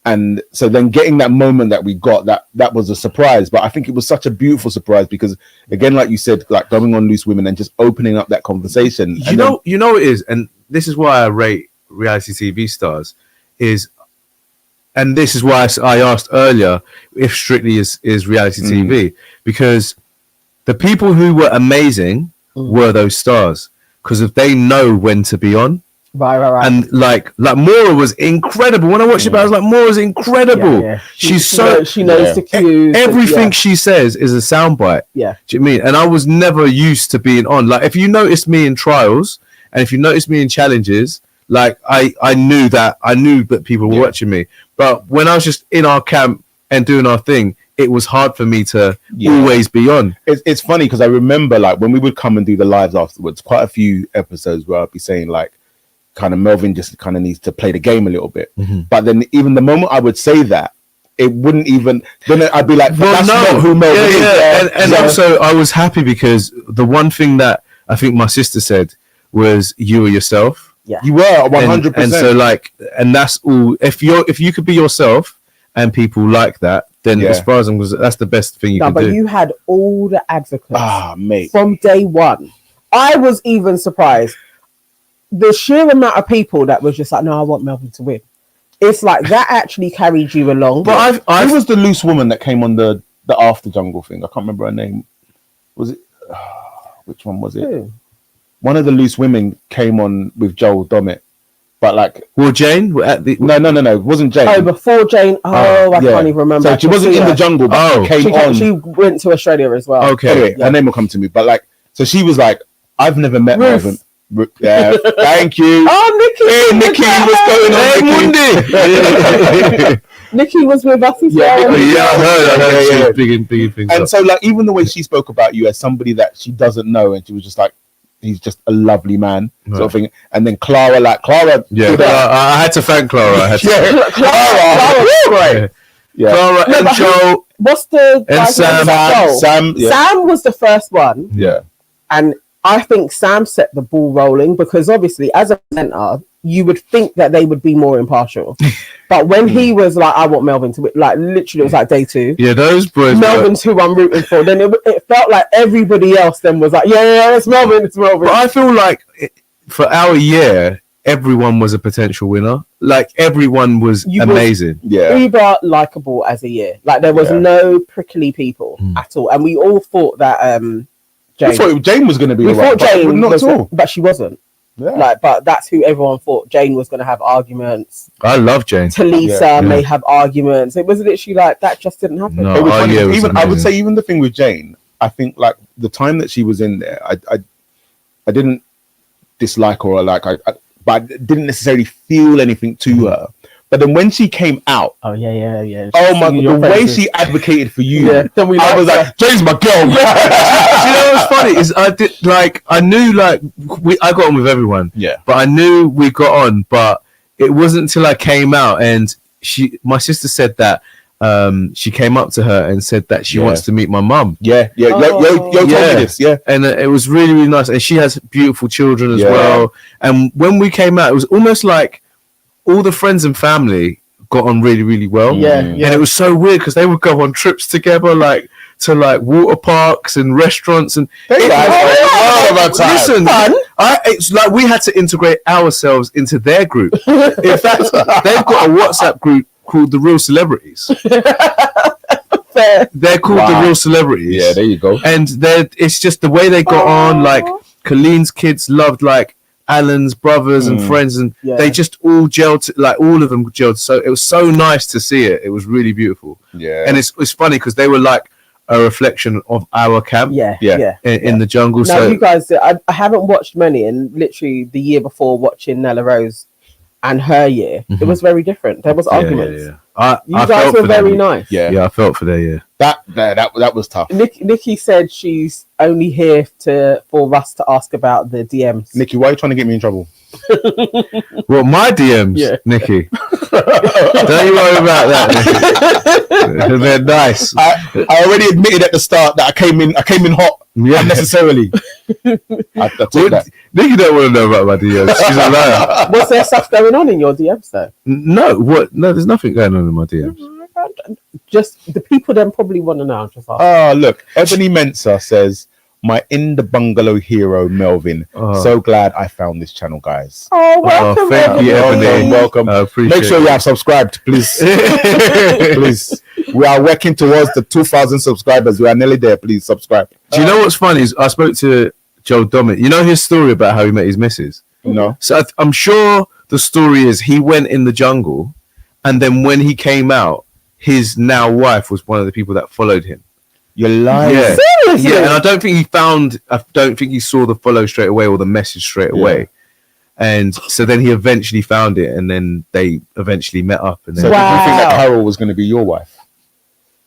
And so then getting that moment that we got, that was a surprise. But I think it was such a beautiful surprise because, again, like you said, like going on Loose Women and just opening up that conversation. You know it is, and this is why I rate reality TV stars is. And this is why I asked earlier if Strictly is reality TV, because the people who were amazing were those stars. Because if they know when to be on Right. And like Maura was incredible. When I watched it back, I was like, Maura's incredible. Yeah. She knows the cues. Everything she says is a soundbite. Yeah. Do you know what I mean? And I was never used to being on. Like, if you noticed me in trials and if you noticed me in challenges, like I knew that people were watching me. But when I was just in our camp and doing our thing, it was hard for me to always be on. It's funny because I remember like when we would come and do the lives afterwards, quite a few episodes where I'd be saying like, kind of Melvin just kind of needs to play the game a little bit. But then even the moment I would say that, it wouldn't even, then I'd be like, that's not who Melvin is. And also I was happy because the one thing that I think my sister said was you were yourself. Yeah. You were 100%. And so like, and that's all, if you could be yourself and people like that, then as far as I'm concerned, that's the best thing you can do. But you had all the advocates mate. from day one. I was even surprised. The sheer amount of people that was just like, no, I want Melvin to win. It's like that actually carried you along. But who was the loose woman that came on the After Jungle thing? I can't remember her name. Was it? Which one was it? Who? One of the loose women came on with Joel Dommett. But like, well, Jane at the no, it wasn't Jane. Oh, before Jane. I can't even remember. So she wasn't in the jungle, but she came on. She went to Australia as well. Okay, anyway, her name will come to me. But like, so she was like, I've never met Melvin. Yeah, thank you. Oh, Nikki. Hey, Nikki, what's going on? Nikki was with us as well. I heard. Big things. And so, like, even the way she spoke about you as somebody that she doesn't know, and she was just like, he's just a lovely man, sort of thing. And then Clara. Yeah, I had to thank Clara. Clara. Clara and Joel. What's the and Sam? Sam was the first one. Yeah, and I think Sam set the ball rolling because obviously, as a presenter, you would think that they would be more impartial. But when he was like, I want Melvin to win, like literally it was like day 2. Yeah, those boys. Melvin's who I'm rooting for. Then it felt like everybody else then was like, yeah, it's Melvin. But I feel like for our year, everyone was a potential winner. Like everyone was amazing. Uber likable as a year. Like there was no prickly people at all. And we all thought that Jane. We thought Jane was going to be. We thought Jane, not at all. But she wasn't. Yeah. Like, but that's who everyone thought. Jane was going to have arguments. I love Jane. Talisa may have arguments. It was literally like that. Just didn't happen. No, it was funny. Even I would say, even the thing with Jane, I think like the time that she was in there, I didn't dislike her or like but I didn't necessarily feel anything to her. But then when she came out, oh yeah. Oh my god, the way she advocated for you, I was like, Jane's my girl. You know what's funny is I knew I got on with everyone. Yeah. But I knew we got on, but it wasn't until I came out and my sister said that she came up to her and said that she wants to meet my mum. Yeah. Yo told me this, and it was really, really nice. And she has beautiful children as well. And when we came out, it was almost like all the friends and family got on really, really well. And it was so weird because they would go on trips together, like to like water parks and restaurants, and listen, it's like we had to integrate ourselves into their group. In fact, they've got a WhatsApp group called The Real Celebrities. They're called The Real Celebrities. Yeah, there you go. And it's just the way they got on. Like Colleen's kids loved like Alan's brothers and friends, and they just all gelled, like all of them gelled. So it was so nice to see it. It was really beautiful. Yeah, and it's funny because they were like a reflection of our camp. In the jungle. Now you guys, I haven't watched many, and literally the year before watching Nella Rose and her year, it was very different. There was arguments. You guys were very nice. Yeah, I felt for their year. That was tough. Nikki said she's only here for us to ask about the DMs. Nikki, why are you trying to get me in trouble? Well, my DMs, Nikki. Don't you worry about that. They're nice. I already admitted at the start that I came in hot. Unnecessarily. I took that. Nikki don't want to know about my DMs. She's a liar. Was there stuff going on in your DMs though? No, there's nothing going on in my DMs. Just the people then probably want to know. Just ask. Oh, look, Ebony Mensa says, "My in the bungalow hero, Melvin. So glad I found this channel, guys." Oh, welcome, thank you, Ebony. Welcome. Make sure you have subscribed, please. Please. We are working towards the 2,000 subscribers. We are nearly there. Please subscribe. Do you know what's funny? Is I spoke to Joel Dommett. You know his story about how he met his missus. No. So I'm sure the story is he went in the jungle, and then when he came out, his now wife was one of the people that followed him. You're lying. Yeah. Seriously? Yeah, and I don't think he saw the follow straight away or the message straight away. And so then he eventually found it, and then they eventually met up. And then So did you think that Carol was going to be your wife?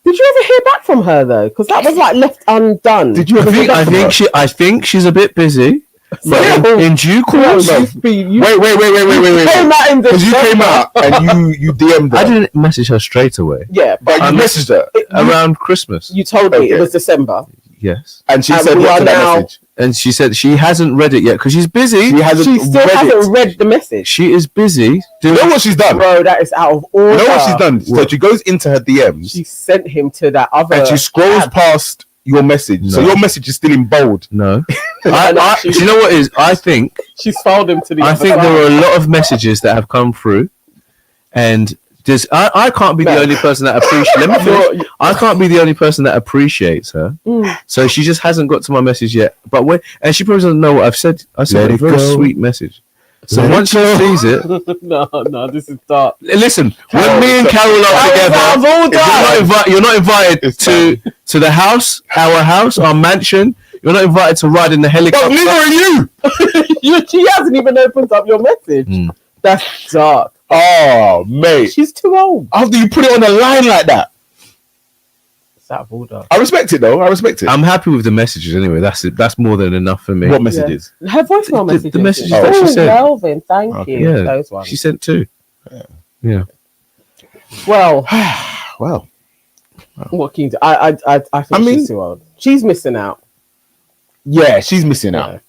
Did you ever hear back from her though? Because that was like left undone. Did you ever hear back from her? I think she's a bit busy. But in due course, Wait. Came out in Because you came out and you DM'd her. I didn't message her straight away. Yeah, But I you messaged her. Around Christmas. you told me it Okay. was December. Yes. And she And said we what are to that now- message? And she said she hasn't read it yet because she's busy. She still hasn't read the message. She is busy. You know what she's done? Bro, that is out of order. You know what she's done? So she goes into her DMs She sent him to that other. and she scrolls tab. past your message. So No. your message is still in bold. No. No, Do you know what it is? I think She's filed him to the. I other think side. there are a lot of messages that have come through, and I can't be the No. only person that appreciates. Let me finish. I can't be the only person that appreciates her. Mm. So she just hasn't got to my message yet. But and she probably doesn't know what I've said. I Let said a it very go. sweet message. So Let once it she sees it, No, this is dark. listen. When me and Carol are together, you're not invited It's to the house, our mansion. You're not invited to ride in the helicopter. But neither are you. She hasn't even opened up your message. Mm. That's dark. Oh, mate. She's too old. After you put it on the line like that. It's out of order. I respect it, though. I respect it. I'm happy with the messages anyway. That's it. That's more than enough for me. What messages? Her voicemail messages. the messages that she sent. Melvin, thank Okay. you. Yeah, Those ones. she sent two. Yeah. Well, Well, what can you do? I think she's too old. She's missing out. yeah, she's missing out.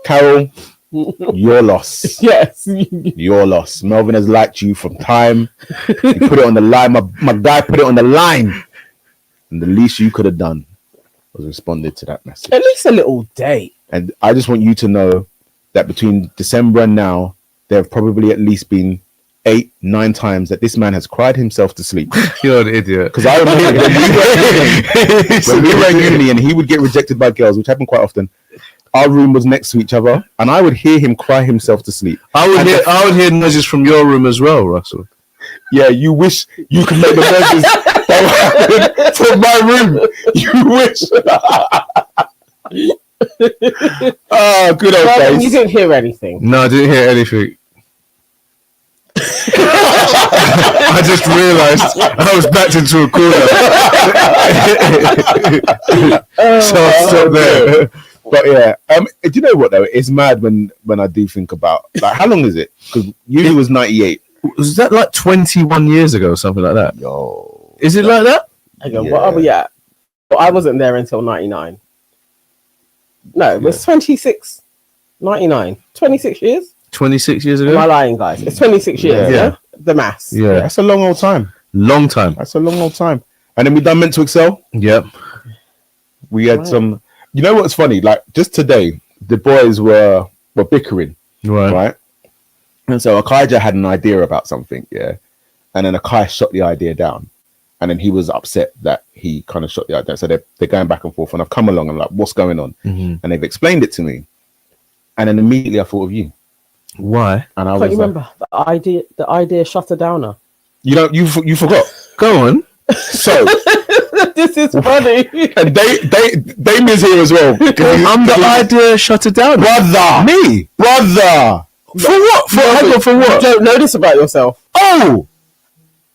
Carol, your loss. Yes. Your loss. Melvin has liked you from time. You put it on the line. My guy put it on the line. And the least you could have done was responded to that message. At least a little date. And I just want you to know that between December and now, there have probably at least been 8-9 times that this man has cried himself to sleep. You're an idiot. Because I remember when we were in uni and he would get rejected by girls, which happened quite often. Our room was next to each other, and I would hear him cry himself to sleep. I would hear noises from your room as well, Russell. Yeah, you wish you could make the noises that were from my room. You wish. Oh, good old Well, days. you didn't hear anything. No, I didn't hear anything. I just realised I was backed into a corner. So I stopped there. But yeah, do you know what though? It's mad when I do think about like how long is it? Because uni was 98. Was that like 21 years ago or something like that? Yo, Is it like that? Hang on, what are we at? Well, I wasn't there until 99. No, it was 26. 99. 26 years? 26 years Am ago? I lying, guys? It's 26 years, Yeah. yeah? The maths. Yeah. that's a long old time. Long time. That's a long old time. And then we done Meant to Excel. Yep. We had Right. some. You know what's funny? Like just today, the boys were bickering, right? And so Akaija had an idea about something, yeah, and then Akai shot the idea down, and then he was upset that he kind of shot the idea. So they're going back and forth, and I've come along and I'm like, what's going on? Mm-hmm. And they've explained it to me, and then immediately I thought of you, Why? and I Can't was you like, remember the idea shutter downer? you know, you forgot. Go on. So This is funny. and they miss here as well. I'm the idea shut it down. brother, Me? brother. For what? For You what? don't know this about yourself. Oh,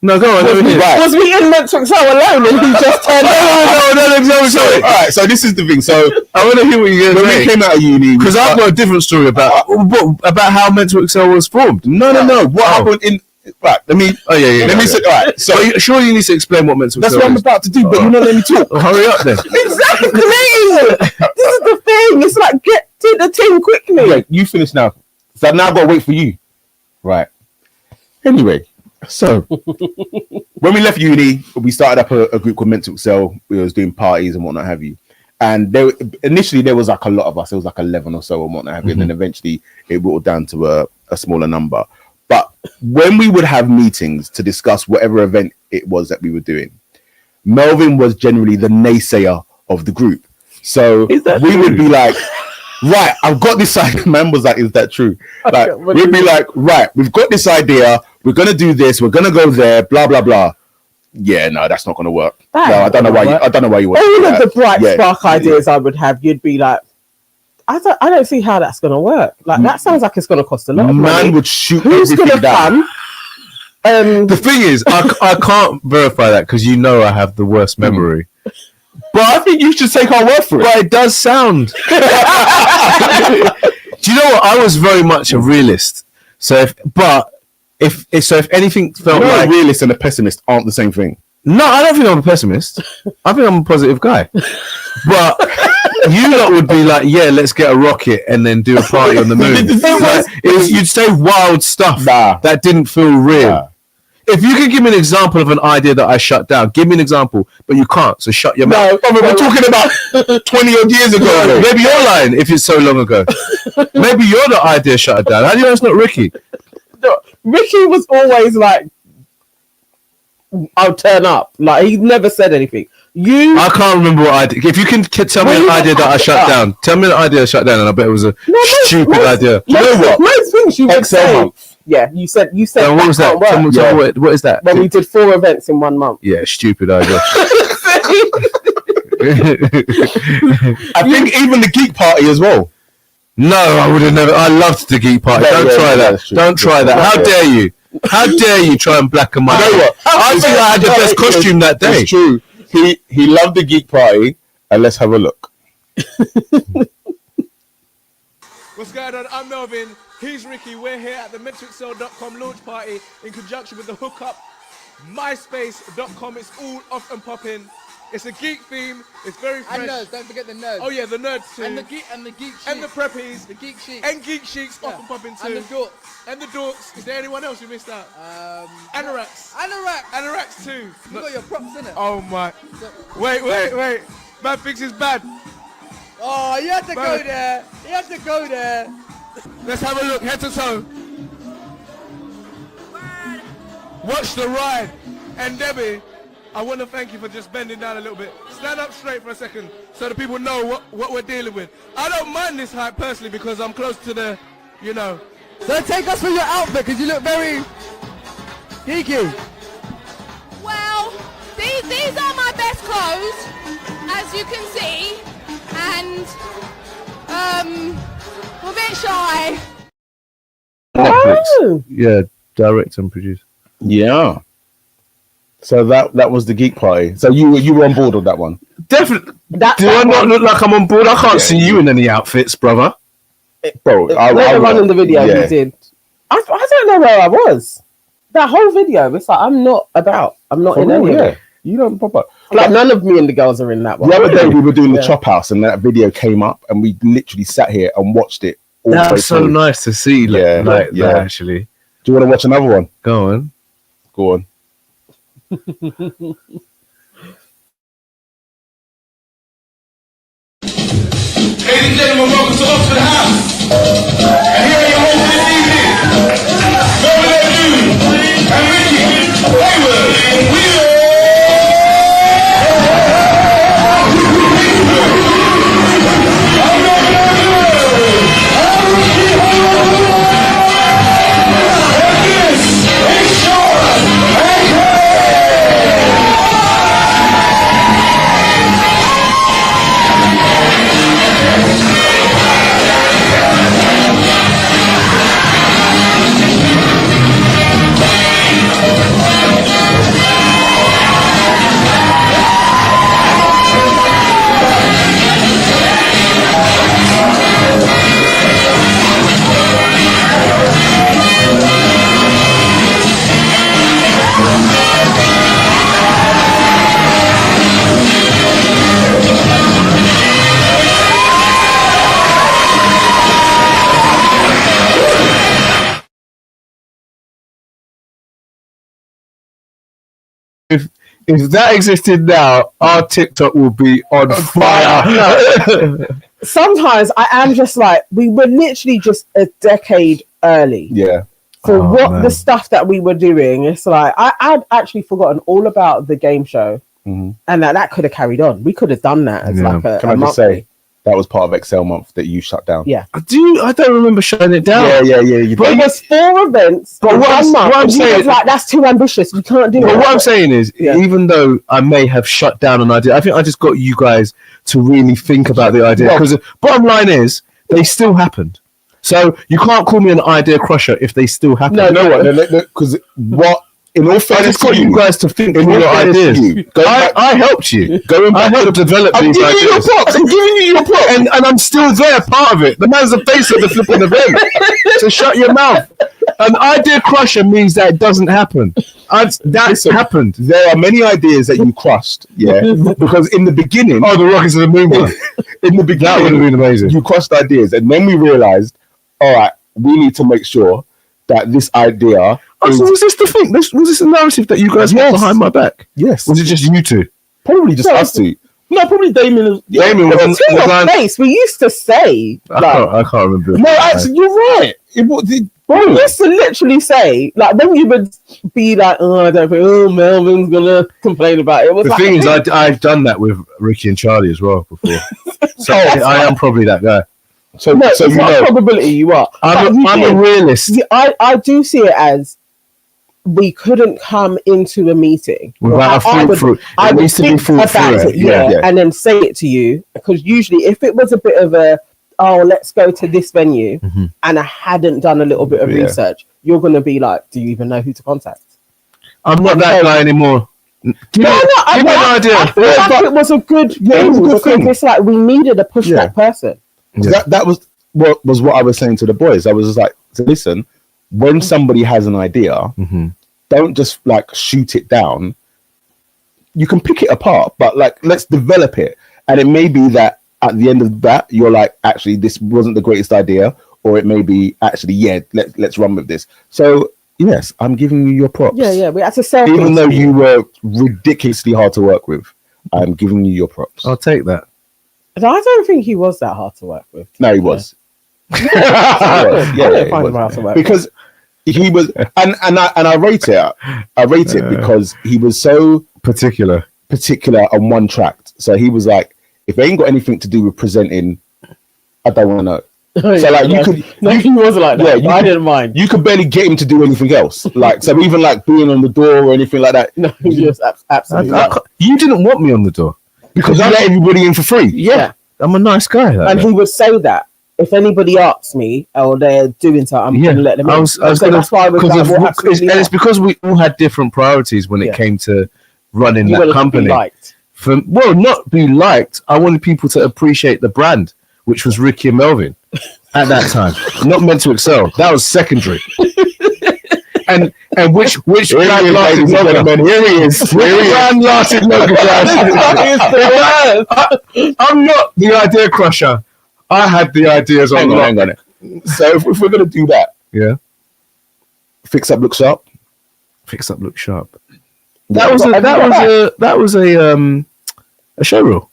No, go on. was Let me me hear. right? Was we in Meant to Excel alone and he just turned No. So, all right, so this is the thing. So I want to hear what you're when going to we say. came out of uni, Because I've got a different story about how Meant to Excel was formed. no. What happened in? Right, let me. Oh yeah. Let me say. All right, so So sure you need to explain what Meant to that's Excel what I'm is. about to do. But you're not letting me talk. Oh, hurry up then. Exactly. This is the thing. It's like get to the thing quickly. Wait, you finish now. So now I've got to wait for you. Right. Anyway, so when we left uni, we started up a group called Meant to Excel. We was doing parties and whatnot have you. And initially there was like a lot of us. It was like 11 or so and whatnot have you. And then eventually it whittled down to a smaller number. But when we would have meetings to discuss whatever event it was that we were doing, Melvin was generally the naysayer of the group. So we would be like, right, I've got this idea. Man was like, is that true? Like, we'd be like, right, we've got this idea. We're going to do this. We're going to go there, blah, blah, blah. Yeah, no, that's not going to work. No, I don't know why. I don't know why you would. All of the bright spark ideas I would have, you'd be like, I don't see how that's going to work. Like, that sounds like it's going to cost a lot of money. Man would shoot Who's going to down. come? The thing is, I can't verify that because you know I have the worst memory. But I think you should take our word for it. But it does sound. Do you know what? I was very much a realist. So if anything felt like a realist and a pessimist aren't the same thing. No, I don't think I'm a pessimist. I think I'm a positive guy. But you lot would be like, yeah, let's get a rocket and then do a party on the moon. You'd say wild stuff that didn't feel real. Nah. If you can give me an example of an idea that I shut down, give me an example, but you can't, so shut your mouth. No, we're talking about 20 odd years ago. Maybe you're lying if it's so long ago. Maybe you're the idea shut it down. How do you know it's not Ricky? No, Ricky was always like, I'll turn up. Like, he never said anything. I can't remember what I did. If you can tell me an idea that I shut down, tell me an idea I shut down, and I bet it was a stupid idea. You know what? Most things you would say. Yeah, you said. And what was that? What is that? When we did 4 events in 1 month. Yeah, stupid idea. I think even the geek party as well. No, I would have never. I loved the geek party. Don't try that. Don't try that. How dare you? How dare you try and blacken my? You know what? I think I had the best costume that day. It's true. He loved the geek party, and let's have a look. What's going on? I'm Melvin. He's Ricky. We're here at the MentorItself.com launch party in conjunction with the Hookup, MySpace.com. It's all off and popping. It's a geek theme. It's very fresh. And nerds. Don't forget the nerds. Oh yeah, the nerds too. And the geek sheets. And the preppies. The geek sheets. And geek sheets off and popping too. And the dorks. And the dorks. Is there anyone else you missed out? Anoraks. Anoraks too. You got your props in it. Oh my. Wait. Bad things is bad. Oh, you had to go there. You had to go there. Let's have a look, head to toe. Watch the ride. And Debbie, I want to thank you for just bending down a little bit. Stand up straight for a second so the people know what we're dealing with. I don't mind this hype personally because I'm close to the, you know. So take us through your outfit because you look very geeky. Well, these are my best clothes, as you can see. And I'm a bit shy. Netflix. Yeah, direct and produce. Yeah. So that was the geek party. So you were on board with that one? Definitely. Do I not look like I'm on board? I can't see you in any outfits, brother. Bro, later on in the video you did. I don't know where I was. That whole video, it's like I'm not in any of it. You don't pop up. Like none of me and the girls are in that one. The other day we were doing the Chop House and that video came up and we literally sat here and watched it. That's so nice to see. That actually. Do you want to watch another one? Go on. Ladies and gentlemen, welcome to Oxford House. And here are your hosts this evening, Melvin Odoom and Ricky Hayward. If that existed now, our TikTok will be on fire. Sometimes I am just like, we were literally just a decade early. Yeah. For the stuff that we were doing. It's like, I'd actually forgotten all about the game show. Mm-hmm. And that could have carried on. We could have done that as like a Can I just say, That was part of Excel month that you shut down. Yeah. I don't remember shutting it down. Yeah. But it was 4 events. But what I'm saying is like, that's too ambitious. We can't do it. But what I'm saying is, even though I may have shut down an idea, I think I just got you guys to really think about the idea. Because the bottom line is, they still happened. So you can't call me an idea crusher if they still happen. No, because what? In all fairness, got you guys to think in your ideas. I helped you. I helped develop these ideas. I'm giving you your props, and I'm still there, part of it. The man's the face of the flipping event. So shut your mouth. An idea crusher means that it doesn't happen. That's happened. There are many ideas that you crushed, because in the beginning, the Rockets of the Moon one. In the beginning, that would have been amazing. You crushed ideas, and then we realized, all right, we need to make sure that this idea. So was this the thing? Was this a narrative that you guys had behind my back? Yes. Was it just you two? Probably just us two. No, probably Damien. Damien was to your face. We used to say, I can't remember. No, actually, you're right. We used to literally say, like, when you would be like, I don't think, Melvin's gonna complain about it. The thing is, I've done that with Ricky and Charlie as well before. So I am probably that guy. So it's not a probability you are. I'm a realist. I do see it as we couldn't come into a meeting without a fruit. It needs to be thought through. Yeah, and then say it to you, because usually if it was a bit of a let's go to this venue, and I hadn't done a little bit of research, you're gonna be like, do you even know who to contact? I'm not that guy anymore. Give me an idea. I feel like it was a good thing. It's like we needed a push that person. That was what I was saying to the boys. I was just like, listen, when somebody has an idea, don't just like shoot it down. You can pick it apart, but like, let's develop it. And it may be that at the end of that, you're like, actually, this wasn't the greatest idea, or it may be actually, let's run with this. So yes, I'm giving you your props. Yeah, we had to sell. Even though you were ridiculously hard to work with, I'm giving you your props. I'll take that. I don't think he was that hard to work with. No, he was. Because he was, and I rate it. I rate it because he was so particular on one track. So he was like, if it ain't got anything to do with presenting, I don't want to know. So like he wasn't like that. Yeah, I didn't mind. You could barely get him to do anything else. Like, so even like being on the door or anything like that. No, just absolutely. You didn't want me on the door because you let everybody in for free. Yeah, I'm a nice guy. And he would say that if anybody asks me or they're doing something, I'm going to let them in. That's why it's because we all had different priorities when it came to running that company. Not be liked. I wanted people to appreciate the brand, which was Ricky and Melvin at that time. Not meant to excel. That was secondary. and which brand lasted longer? Here he is. Which brand lasted longer? I'm not the idea crusher. I had the ideas on. Hang on. So if we're gonna do that, fix up, look sharp. Fix up, look sharp. That was a show rule.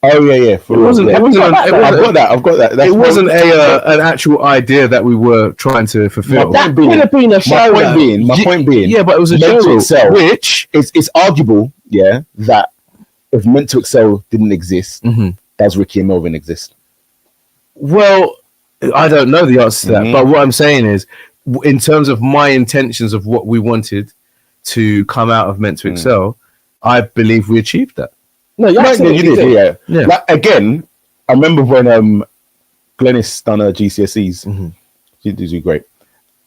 Oh yeah. I've got that. It wasn't an actual idea that we were trying to fulfill. That could have been a show. My point being, but it was a show rule, which it's arguable, that if Meant to Excel didn't exist, does Ricky and Melvin exist? Well, I don't know the answer to that, but what I'm saying is, in terms of my intentions of what we wanted to come out of Meant to Excel, I believe we achieved that. No, you did. Yeah. Like, again, I remember when Glennis done her GCSEs. She did do great.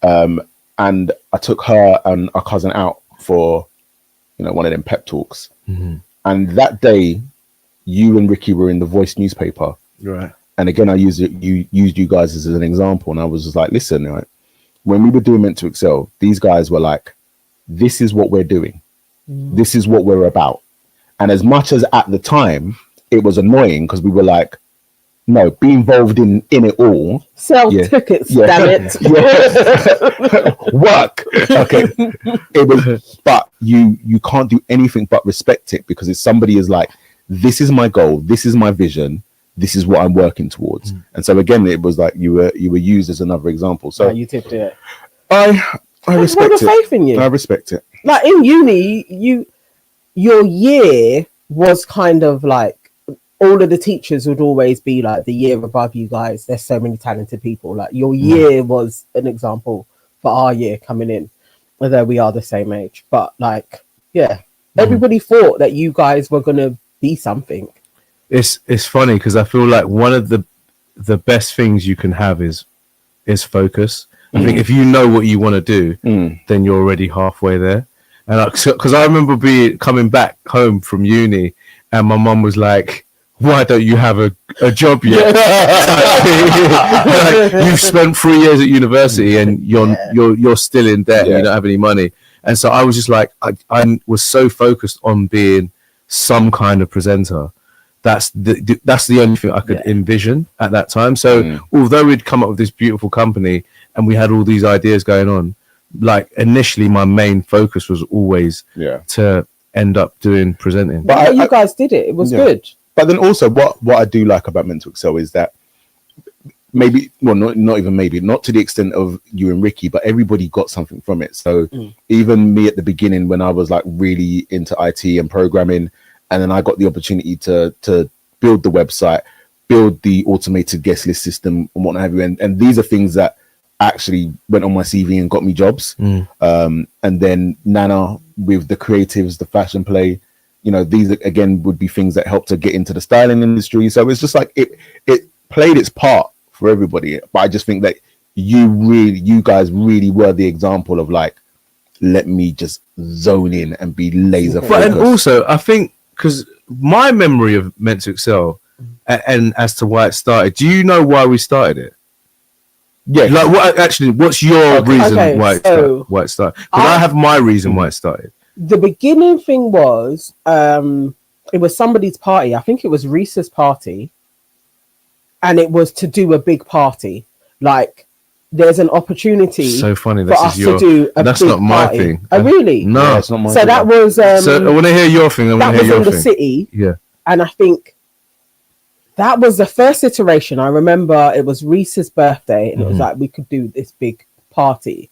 And I took her and our cousin out for, one of them pep talks. And that day, you and Ricky were in the Voice newspaper. Right. And again, I used you guys as an example. And I was just like, listen, right, when we were doing Meant to Excel, these guys were like, this is what we're doing. This is what we're about. And as much as at the time it was annoying because we were like, no, be involved in it all. Sell tickets, damn it. Work. Okay. It was, but you can't do anything but respect it because if somebody is like, this is my goal, this is my vision, this is what I'm working towards. And so again, it was like you were used as another example. So you tipped it. I respect it. Faith in you. I respect it. Like in uni, your year was kind of like all of the teachers would always be like, the year above you guys, there's so many talented people. Like your year was an example for our year coming in, although we are the same age. But like, everybody thought that you guys were gonna be something. It's funny because I feel like one of the best things you can have is focus. I think if you know what you want to do, then you're already halfway there. And because I remember coming back home from uni, and my mum was like, "Why don't you have a job yet? Like, you've spent 3 years at university and you're still in debt. You don't have any money." And so I was just like, I was so focused on being some kind of presenter. That's the only thing I could envision at that time. So although we'd come up with this beautiful company and we had all these ideas going on, like initially my main focus was always to end up doing presenting. But you guys did it. It was good. But then also what I do like about Meant to Excel is that maybe, well, not even maybe, not to the extent of you and Ricky, but everybody got something from it. So even me at the beginning, when I was like really into IT and programming, and then I got the opportunity to build the website, build the automated guest list system and what have you. And these are things that actually went on my CV and got me jobs. And then Nana with the creatives, the fashion play, you know, these again would be things that helped to get into the styling industry. So it's just like it played its part for everybody. But I just think that you guys really were the example of like, let me just zone in and be laser focused. But and also I think, because my memory of Meant to Excel and as to why it started, do you know why we started it? Yeah, like what's your reason why it started? Because I have my reason why it started. The beginning thing was it was somebody's party. I think it was Reese's party, and it was to do a big party. Like there's an opportunity. So funny for us to do a that's big not my party. thing. Oh really? No, that's not my so thing. that was so I want to hear your thing. That was in the city. Yeah. And I think that was the first iteration. I remember it was Reese's birthday, and it was like we could do this big party.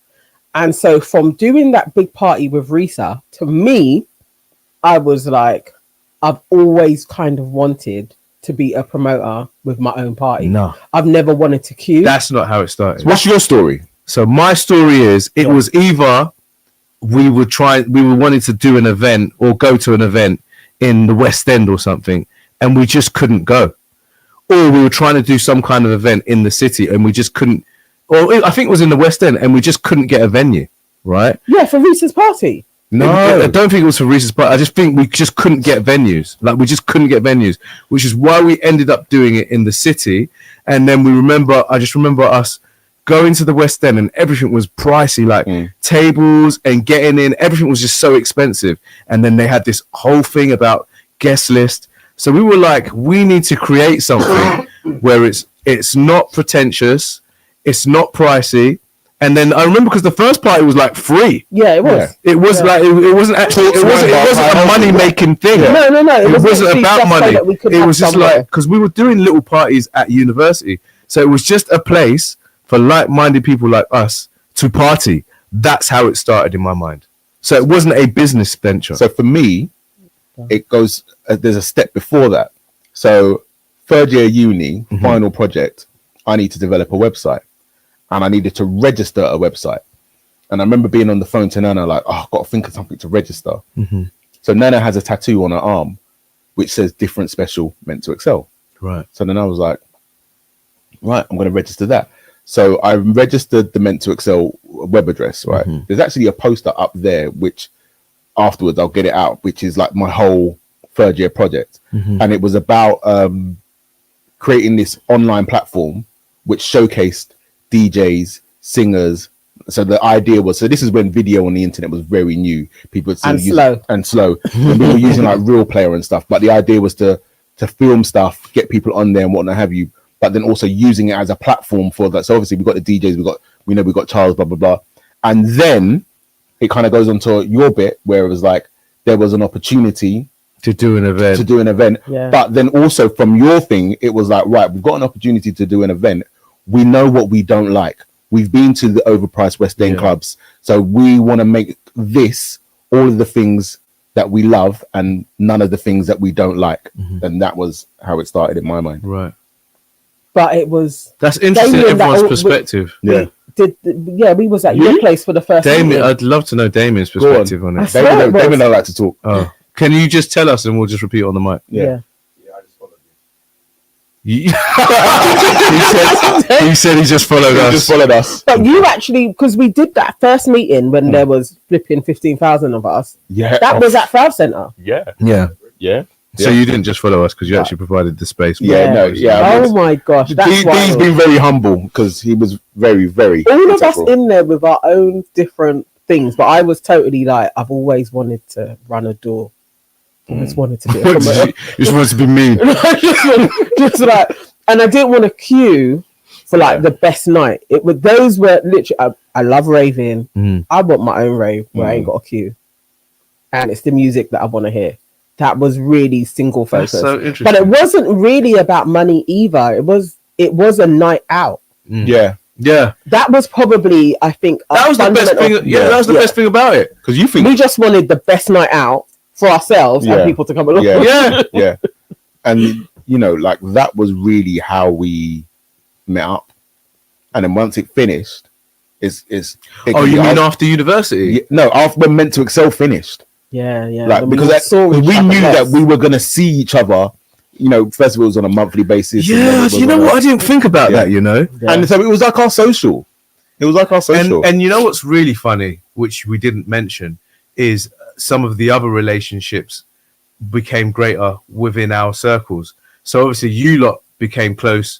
And so from doing that big party with Risa, to me, I was like, I've always kind of wanted to be a promoter with my own party. No, I've never wanted to queue. That's not how it started. What's your story? So my story is it was either we were wanting to do an event or go to an event in the West End or something, and we just couldn't go. Or we were trying to do some kind of event in the city and we just couldn't, or I think it was in the West End and we just couldn't get a venue, right? Yeah, for Reese's party. No, I don't think it was for Reese's party. I just think we just couldn't get venues. Like we just couldn't get venues, which is why we ended up doing it in the city. And then I just remember us going to the West End and everything was pricey, like tables and getting in, everything was just so expensive. And then they had this whole thing about guest list. So we were like, we need to create something where it's not pretentious, it's not pricey. And then I remember because the first party was like free. Yeah, it was. It was like it wasn't actually it wasn't a money making thing. No. It wasn't about money. It was just like because we were doing little parties at university, so it was just a place for like-minded people like us to party. That's how it started in my mind. So it wasn't a business venture. So for me, it goes. There's a step before that. So third year uni, final project, I need to develop a website. And I needed to register a website. And I remember being on the phone to Nana, like, oh, I've got to think of something to register. So Nana has a tattoo on her arm, which says different special Meant to Excel. Right. So then I was like, right, I'm going to register that. So I registered the Meant to Excel web address, right? There's actually a poster up there, which afterwards I'll get it out, which is like my whole third year project. And it was about creating this online platform, which showcased DJs, singers. So the idea was, so this is when video on the internet was very new. People would slow. And we were using like Real Player and stuff. But the idea was to film stuff, get people on there and whatnot have you. But then also using it as a platform for that. So obviously we got the DJs, we got Charles, blah blah blah. And then it kind of goes on to your bit where it was like there was an opportunity to do an event. Yeah. But then also from your thing, it was like, right, we've got an opportunity to do an event. We know what we don't like. We've been to the overpriced West End clubs. So we want to make this all of the things that we love and none of the things that we don't like. And that was how it started in my mind. Right. But it was That's interesting. Damien, Everyone's that- perspective. we was at your place for the first Damien, meeting. I'd love to know Damien's perspective on it. Damien don't like to talk. Oh, can you just tell us and we'll just repeat on the mic? Yeah. He said he just followed us. Just followed us. But you actually, because we did that first meeting when there was flipping 15,000 of us. Yeah. That was at Flower Centre. Yeah. So you didn't just follow us because you actually provided the space. Oh my gosh. That's He's been very humble because he was very, very. All of us in there with our own different things. But I was totally like, I've always wanted to run a door. I just wanted to be You just wanted to be mean. just like, and I didn't want to queue for like the best night. Those were literally. I love raving. I want my own rave where I ain't got a queue, and it's the music that I want to hear. That was really single focus. That's so interesting. But it wasn't really about money either. It was a night out. Yeah. That was probably, I think, That was the best thing. That was the best thing about it. Because you think we just wanted the best night out for ourselves and people to come along. Yeah. And like that was really how we met up. And then once it finished, you mean after university? No, after when Meant to Excel finished. Yeah. Like because we knew that we were gonna see each other. Festivals on a monthly basis. Yeah, you know what? I didn't think about that. And so it was like our social. And you know what's really funny, which we didn't mention, is some of the other relationships became greater within our circles. So obviously you lot became close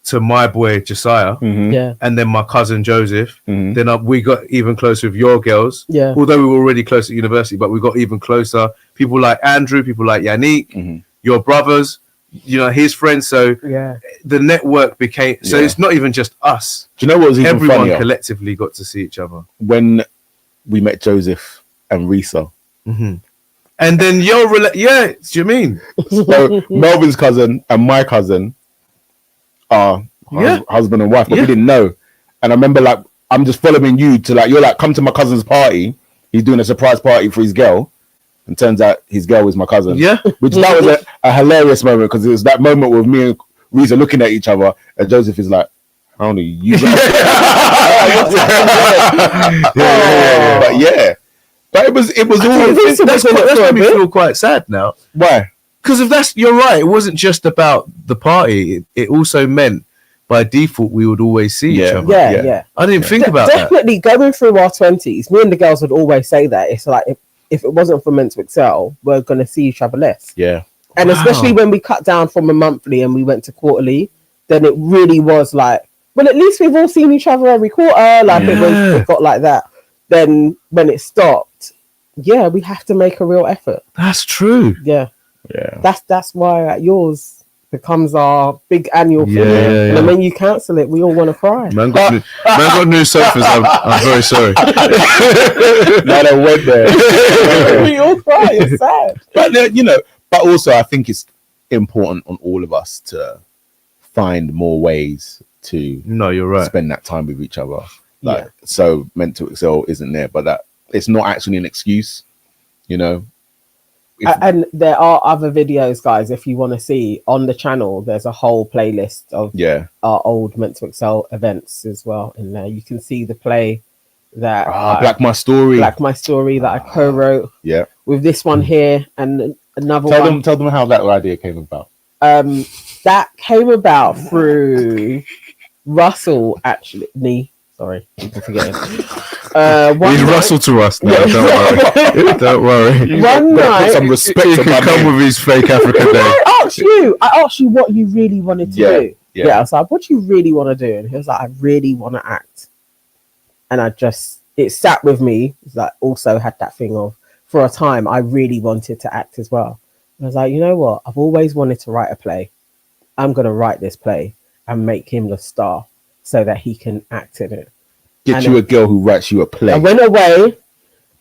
to my boy Josiah, and then my cousin Joseph. Then we got even closer with your girls. Yeah. Although we were already close at university, but we got even closer. People like Andrew, people like Yannick, your brothers, his friends. So the network became. So it's not even just us. Do you know what was even Everyone funnier? collectively got to see each other When we met Joseph and Risa. And then do you mean? So Melvin's cousin and my cousin are husband and wife, but we didn't know. And I remember like I'm just following you to like you're like come to my cousin's party. He's doing a surprise party for his girl, and turns out his girl was my cousin. Yeah, which that was a hilarious moment because it was that moment with me and Risa looking at each other, and Joseph is like, "How old are you?" But it was all. That's made me feel quite sad now. Why? Because you're right. It wasn't just about the party. It also meant by default we would always see each other. Yeah. I didn't think about that. Definitely going through our 20s, me and the girls would always say that. It's like if it wasn't for Meant to Excel, we're going to see each other less. Yeah. And especially when we cut down from a monthly and we went to quarterly, then it really was like, well, at least we've all seen each other every quarter. Like it got like that. Then when it stopped, we have to make a real effort. That's true. Yeah. That's why yours becomes our big annual thing. And then when you cancel it, we all want to cry. Man got new sofas. I'm very sorry. No, they went there. We all cry. It's sad. But also I think it's important on all of us to find more ways to you're right. spend that time with each other. So Meant to Excel isn't there, but that it's not actually an excuse, And there are other videos, guys, if you want to see on the channel. There's a whole playlist of our old Meant to Excel events as well in there. You can see the play that Black My Story that I co-wrote with this one here and another one. Tell them how that idea came about. That came about through Russell, actually. Nii, sorry, I'm forgetting. He's Russell to us now. Don't worry. One night, put some respect. He can come with his fake Africa Day. I asked you what you really wanted to do. I was like, what do you really want to do? And he was like, I really want to act. And it sat with me. It's like also had that thing of, for a time, I really wanted to act as well. And I was like, you know what? I've always wanted to write a play. I'm going to write this play and make him the star so that he can act in it. Get you a girl who writes you a play. I went away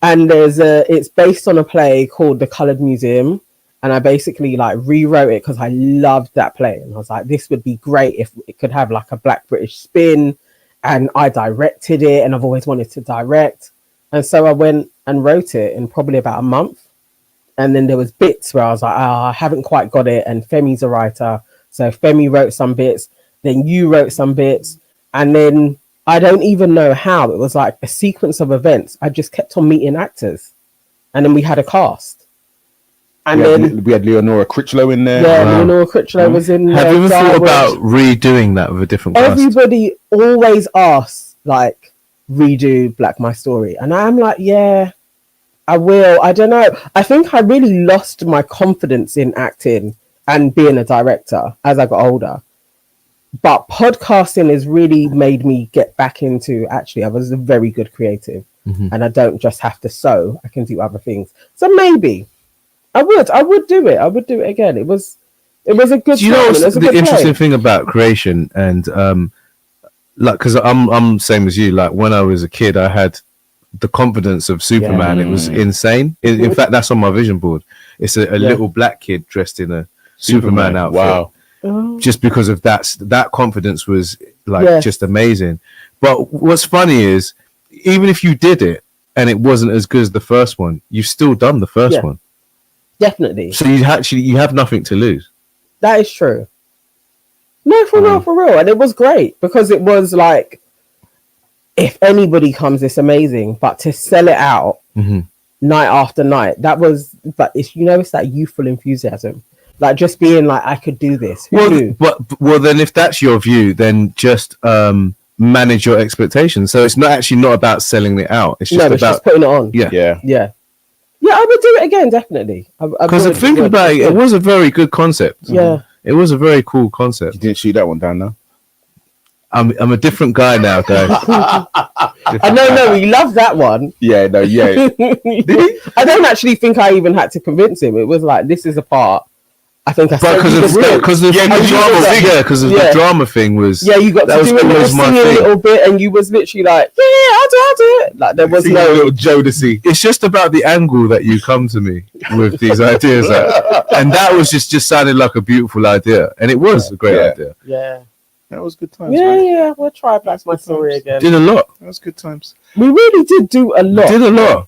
and it's based on a play called The Coloured Museum. And I basically like rewrote it because I loved that play. And I was like, this would be great if it could have like a Black British spin. And I directed it and I've always wanted to direct. And so I went and wrote it in probably about a month. And then there was bits where I was like, I haven't quite got it. And Femi's a writer. So Femi wrote some bits. Then you wrote some bits. And then I don't even know how. It was like a sequence of events. I just kept on meeting actors. And then we had a cast. And we had Leonora Critchlow in there. Yeah, wow. Leonora Critchlow was in there. Have you ever thought about redoing that with a different cast? Everybody always asks, like, redo Black My Story. And I'm like, yeah, I will. I don't know. I think I really lost my confidence in acting and being a director as I got older. But podcasting has really made me get back into, actually, I was a very good creative. And I don't just have to sew. I can do other things. So maybe I would do it. I would do it again. It was a good time. You know the interesting thing about creation and like, because I'm same as you. Like when I was a kid, I had the confidence of Superman. It was insane. In fact, that's on my vision board. It's a little black kid dressed in a Superman outfit. Wow. Just because of that confidence was like just amazing. But what's funny is, even if you did it and it wasn't as good as the first one, you've still done the first one. Definitely. So you have nothing to lose. That is true. No, for real. And it was great because it was like, if anybody comes, it's amazing. But to sell it out night after night, that was, but it's, it's that youthful enthusiasm. Like just being like, I could do this. Well, then if that's your view, then just manage your expectations. So it's not about selling it out. It's just about just putting it on. Yeah. I would do it again, definitely. Because thinking about it, it was a very good concept. Yeah. It was a very cool concept. You didn't shoot that one down now? I'm a different guy now, guys. We love that one. Yeah. Did he? I don't actually think I even had to convince him. It was like, this is a part. I think because of the drama thing was you got to do a little bit, and you was literally like, I'll do it. Like there was no little Jodeci. It's just about the angle that you come to me with these ideas at. And that was just sounded like a beautiful idea, and it was a great idea. Yeah, that was good times. Yeah. We'll try Black My Story again. Did a lot. That was good times. We really did do a lot. Did a lot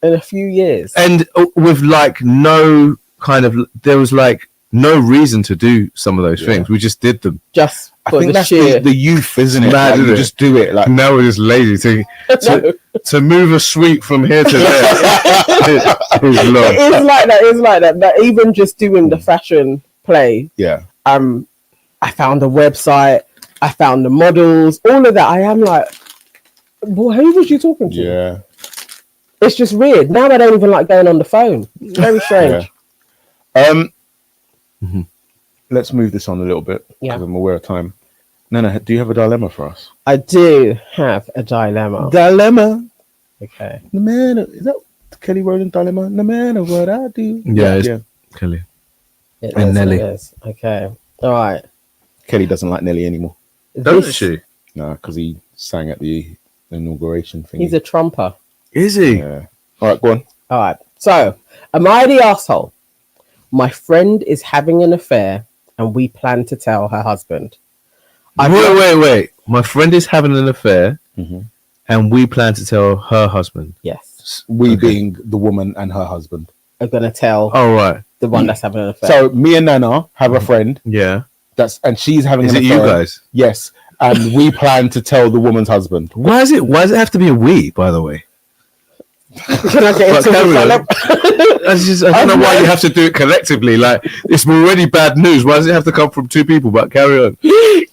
in a few years, and with like no kind of there was like no reason to do some of those things. We just did them. Just I think that's the youth, isn't it? Mad, like, you just do it. Like now we're just lazy to move a suite from here to there. It is like that. It's like that. But even just doing the fashion play. Yeah. I found a website. I found the models. All of that. I am like, well, who was you talking to? Yeah. It's just weird. Now I don't even like going on the phone. It's very strange. Let's move this on a little bit because I'm aware of time. Nana, do you have a dilemma for us? I do have a dilemma. Okay. No matter, is that Kelly Rowland dilemma? No matter what I do. Yeah. Kelly. And Nelly. Okay. All right. Kelly doesn't like Nelly anymore. Doesn't she? No, because he sang at the inauguration thing. He's a trumper. Is he? Yeah. All right, go on. All right. So, am I the asshole? My friend is having an affair and we plan to tell her husband. Wait. My friend is having an affair and we plan to tell her husband. Yes. We being the woman and her husband. Are going to tell the one that's having an affair. So, me and Nana have a friend. Yeah. And she's having an affair. Is it you guys? Yes. And we plan to tell the woman's husband. Why does it have to be a we, by the way? Can I get into I don't know why you have to do it collectively. Like, it's already bad news. Why does it have to come from two people? But carry on.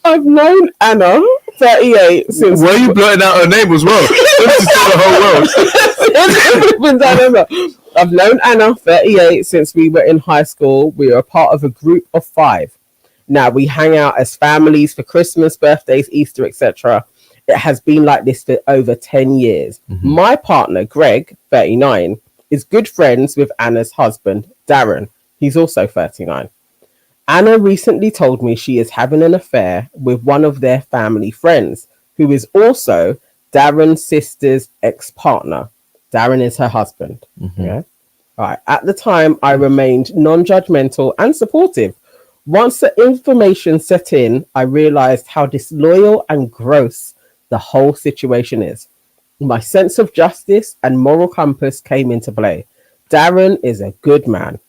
I've known Anna, 38, since... Why are you blurting out her name as well? This is the whole world. I've known Anna, 38, since we were in high school. We are a part of a group of 5. Now, we hang out as families for Christmas, birthdays, Easter, etc. It has been like this for over 10 years. My partner, Greg, 39, is good friends with Anna's husband, Darren. He's also 39. Anna recently told me she is having an affair with one of their family friends, who is also Darren's sister's ex-partner. Darren is her husband. Yeah. All right. At the time, I remained non-judgmental and supportive. Once the information set in, I realized how disloyal and gross the whole situation is. My sense of justice and moral compass came into play. Darren is a good man.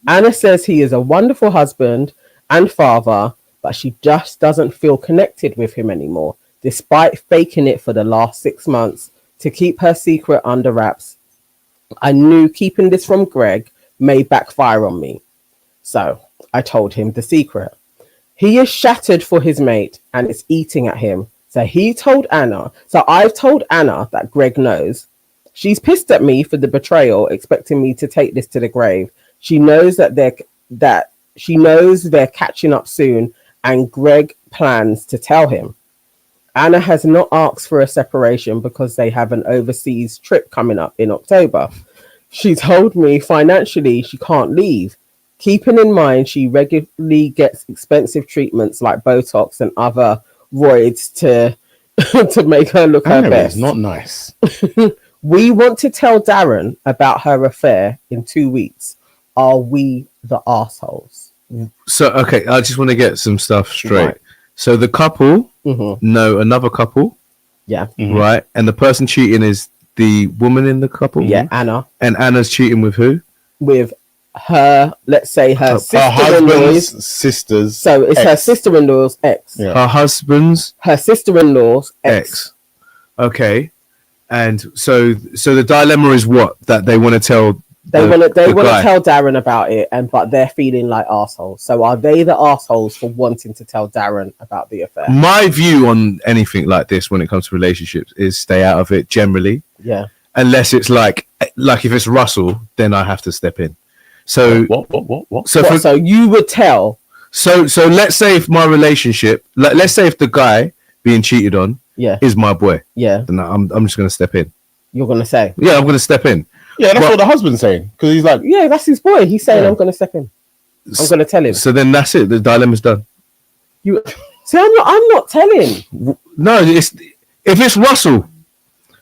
Anna says he is a wonderful husband and father, but she just doesn't feel connected with him anymore, despite faking it for the last 6 months to keep her secret under wraps. I knew keeping this from Greg may backfire on me. So I told him the secret. He is shattered for his mate and it's eating at him. So he told Anna. So I've told Anna that Greg knows. She's pissed at me for the betrayal, expecting me to take this to the grave. She knows that they're catching up soon, and Greg plans to tell him. Anna has not asked for a separation because they have an overseas trip coming up in October. She told me financially she can't leave, keeping in mind she regularly gets expensive treatments like Botox and other roids to make her look her best. It's not nice. We want to tell Darren about her affair in 2 weeks. Are we the assholes? So, okay, I just want to get some stuff straight. Right. So the couple know another couple. Yeah. Right. And the person cheating is the woman in the couple. Yeah, Anna. And Anna's cheating with who? With her, let's say her husband's sister's. So it's her sister-in-law's ex. Yeah. Her sister-in-law's ex. Okay. And so the dilemma is what? That they want to tell they want to tell Darren about it, but they're feeling like assholes. So are they the assholes for wanting to tell Darren about the affair? My view on anything like this when it comes to relationships is stay out of it generally. Yeah. Unless it's like if it's Russell, then I have to step in. So what? So you would tell. So let's say if my relationship, let's say if the guy being cheated on is my boy. Yeah. Then I'm just gonna step in. You're gonna say. Yeah, I'm gonna step in. Yeah, that's what the husband's saying. Because he's like, yeah, that's his boy. He's saying, I'm gonna step in. I'm gonna tell him. So then that's it. The dilemma's done. You see, I'm not telling. No, if it's Russell.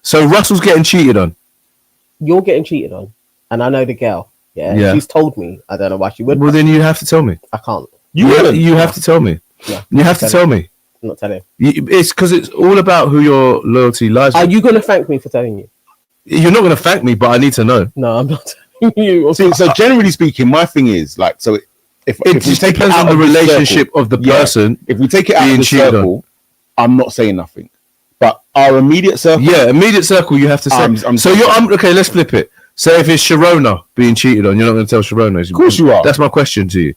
So Russell's getting cheated on. You're getting cheated on, and I know the girl. Yeah. She's told me. I don't know why she would. Well, then you have to tell me. I can't. You have to tell me. Yeah, you have to tell me. I'm not telling. It's because it's all about who your loyalty lies with. Are you going to thank me for telling you? You're not going to thank me, but I need to know. No, I'm not telling you. See, so generally speaking, my thing is like, so if we take depends it out on the relationship circle, of the person. If we take it out of the circle, I'm not saying nothing. But our immediate circle, immediate circle, you have to say. Okay. Let's flip it. So if it's Sharona being cheated on, you're not going to tell Sharona. Of course you are. That's my question to you.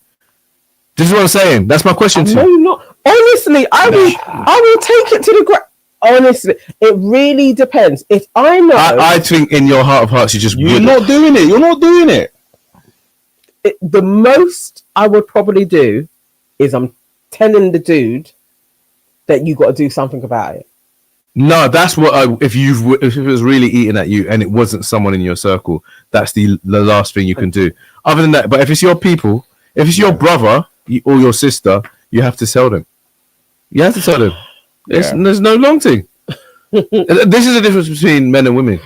This is what I'm saying. That's my question to you. No, not honestly. I will take it to the ground. Honestly, it really depends. If I know, I think in your heart of hearts, you're not doing it. You're not doing it. The most I would probably do is I'm telling the dude that you got to do something about it. No, that's what if it was really eating at you and it wasn't someone in your circle, that's the last thing you can do. Other than that, but if it's your people, if it's your brother or your sister, you have to tell them. You have to tell them. There's no long thing. This is the difference between men and women.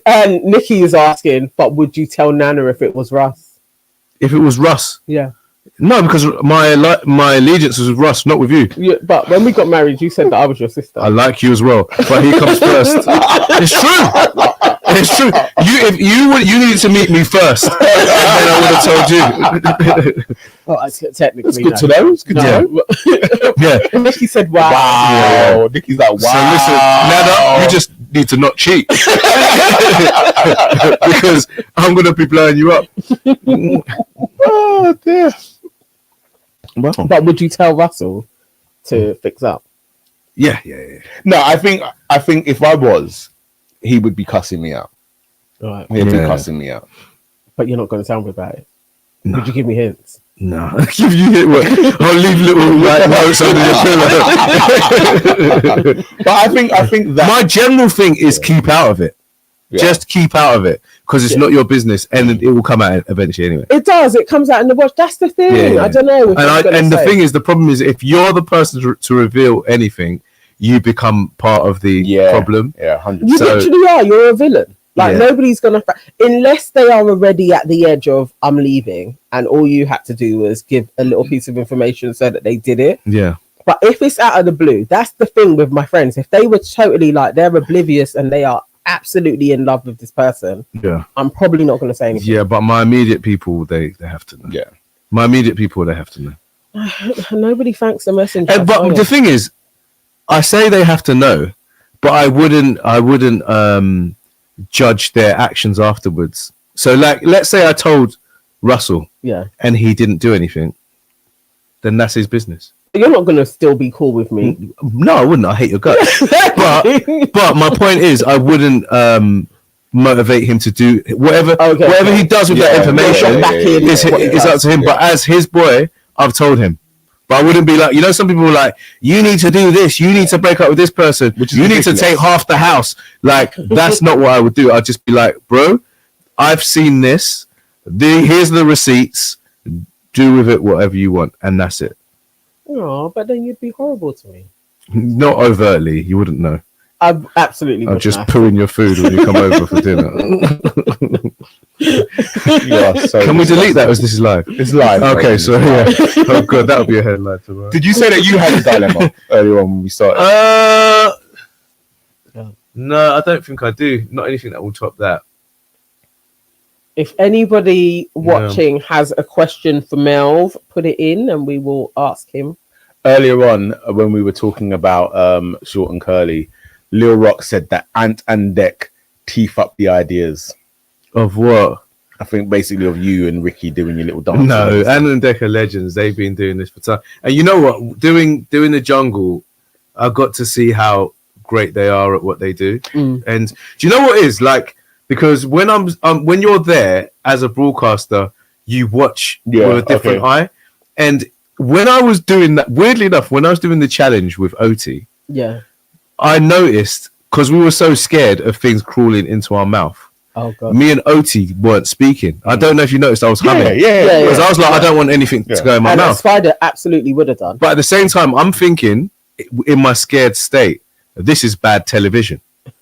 And Nikki is asking, but would you tell Nana if it was Russ? If it was Russ? Yeah. No, because my allegiance was with Russ, not with you. Yeah, but when we got married, you said that I was your sister. I like you as well, but he comes first. It's true. It's true. You needed to meet me first, and then I would have told you. Well, technically, it's good to know. It's good to know. Yeah. Nikki said, "Wow." Wow. Nikki's like, "Wow." So listen, Nana, you just need to not cheat because I'm gonna be blowing you up. Oh dear. Well, but would you tell Russell to fix up? Yeah. No, I think if I was, he would be cussing me out. Right. He'd be cussing me out. But you're not going to tell me about it. No. Would you give me hints? No. Give you hint. I'll leave little notes under your pillow. But I think that my general thing is keep out of it. Yeah. Just keep out of it because it's not your business, and it will come out eventually anyway. It does. It comes out in the wash. That's the thing. I don't know. And the thing is, the problem is, if you're the person to reveal anything, you become part of the problem. Yeah, 100%. You literally are. You're a villain. Like nobody's gonna, unless they are already at the edge of I'm leaving, and all you had to do was give a little piece of information so that they did it. Yeah. But if it's out of the blue, that's the thing with my friends. If they were totally like they're oblivious and they are absolutely in love with this person, I'm probably not going to say anything. Yeah, but my immediate people, they have to know. Yeah. My immediate people, they have to know. Nobody thanks the messenger. But the thing is, I say they have to know, but I wouldn't judge their actions afterwards. So, like, let's say I told Russell, and he didn't do anything, then that's his business. You're not going to still be cool with me. No, I wouldn't. I hate your guts. but my point is, I wouldn't motivate him to do whatever he does with that information is up to him. But as his boy, I've told him. But I wouldn't be like, some people are like, you need to do this, you need to break up with this person, you need to take half the house. Like, that's not what I would do. I'd just be like, bro, I've seen this. Here's the receipts. Do with it whatever you want, and that's it. Oh, but then you'd be horrible to me. Not overtly, you wouldn't know. I absolutely I'll wouldn't. just poo in your food when you come over for dinner. Can we delete that as this is live? It's live. Okay, so oh god, that'll be a headline tomorrow. Did you say that you had a dilemma earlier on when we started? No, I don't think I do. Not anything that will top that. If anybody watching has a question for Melv, put it in and we will ask him. Earlier on, when we were talking about Short and Curly, Lil Rock said that Ant and Dec teeth up the ideas. Of what? I think basically of you and Ricky doing your little dance. No, Ant and Dec are legends. They've been doing this for time. And you know what? Doing the jungle, I got to see how great they are at what they do. And do you know what it is? Like, because when when you're there as a broadcaster, you watch with a different eye. And when I was doing that, weirdly enough, when I was doing the challenge with OT, I noticed, because we were so scared of things crawling into our mouth. Oh God. Me and OT weren't speaking. I don't know if you noticed, I was humming. Because I was like, I don't want anything to go in my mouth. Spider absolutely would have done. But at the same time, I'm thinking, in my scared state, this is bad television,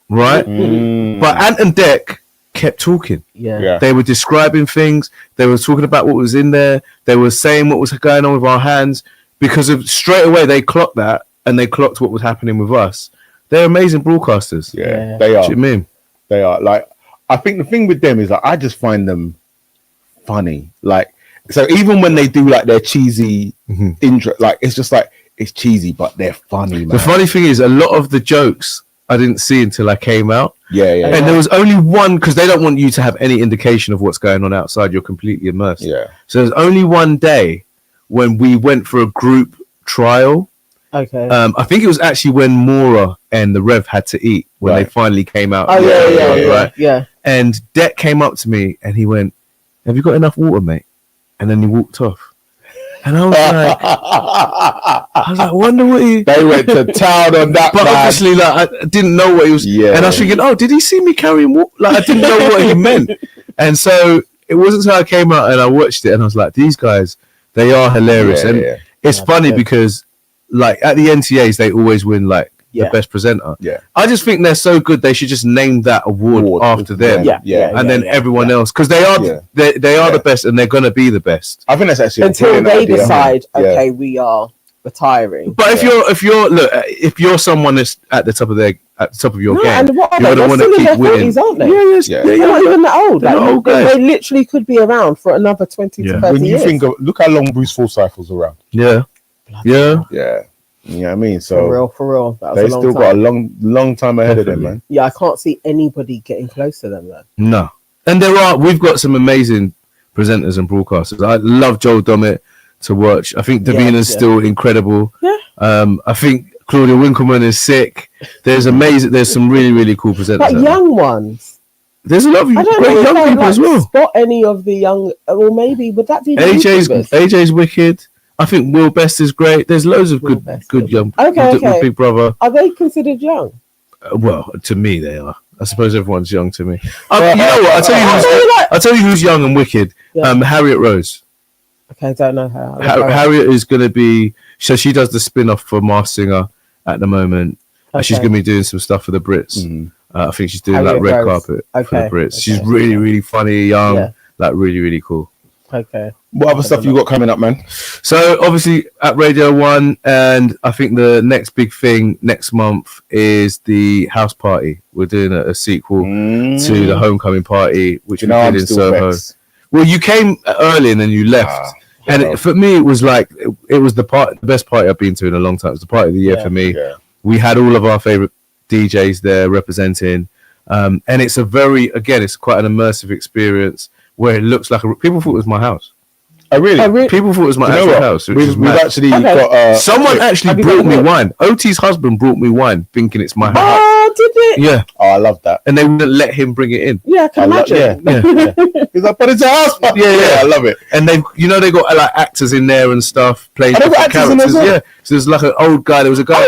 right? But Ant and Dec kept talking. They were describing things. They were talking about what was in there. They were saying what was going on with our hands, because of straight away they clocked that, and they clocked what was happening with us. They're amazing broadcasters. They are. What do you mean? They are. Like, I think the thing with them is like, I just find them funny. Like, so even when they do like their cheesy intro, like it's just like, it's cheesy, but they're funny, man. The funny thing is, a lot of the jokes I didn't see until I came out. And there was only one, because they don't want you to have any indication of what's going on outside. You're completely immersed. So there's only one day when we went for a group trial. I think it was actually when Mora and the Rev had to eat when they finally came out. And Dec came up to me and he went, "Have you got enough water, mate?" And then he walked off. And I was like, wonder what he... They went to town on that. But obviously, like, I didn't know what he was. And I was thinking, oh, did he see me carrying water? Like, I didn't know what he meant. And so it wasn't until I came out and I watched it and I was like, these guys, they are hilarious. It's funny because, like, at the NTAs, they always win, like, the best presenter. I just think they're so good, they should just name that award after them. And then everyone else, because they are the best, and they're gonna be the best. I think that's actually until they decide, okay, we are retiring. But if you're someone that's at the top of your game, and what you're gonna want to keep winning. Aren't they? They're not even that old. Like, they literally could be around for another 20 to 30 when you years. think of, look how long Bruce Forsyth was around. You know what I mean? So for real. That was they still got a long time ahead of them, man. Yeah, I can't see anybody getting close to them, though. No. And we've got some amazing presenters and broadcasters. I love Joel Dommett to watch. I think Davina's still incredible. I think Claudia Winkleman is sick. There's some really, really cool presenters. But young ones. There's a lot of great young people as well. Spot any of the young, or maybe would that be AJ's wicked. I think Will Best is great. There's loads of good young with Big Brother. Are they considered young? Well, to me they are. I suppose everyone's young to me. You know what? I'll tell you who's young and wicked. Harriet Rose. Okay, I don't know her. Harriet is going to be. So she does the spin-off for Masked Singer at the moment. She's going to be doing some stuff for the Brits. I think she's doing Harriet red carpet for the Brits. She's really, really funny, young, like really, really cool. Okay. What other stuff you got coming up, man? So obviously at Radio 1, and I think the next big thing next month is the house party. We're doing a sequel to the homecoming party, which we did in Soho. Well, you came early and then you left. For me, it was like it was the best party I've been to in a long time. It was the party of the year for me. Yeah. We had all of our favorite DJs there representing, and it's it's quite an immersive experience where it looks like people thought it was my house. Oh really? People thought it was my actual house. We've actually got someone actually brought me wine. OT's husband brought me wine, thinking it's my house. Oh, did it? Yeah. Oh, I love that. And they wouldn't let him bring it in. Yeah, I can imagine. He's like, but it's a house party. Yeah, I love it. And they got like actors in there and stuff playing different characters. Yeah. So there's like an old guy. There was a guy.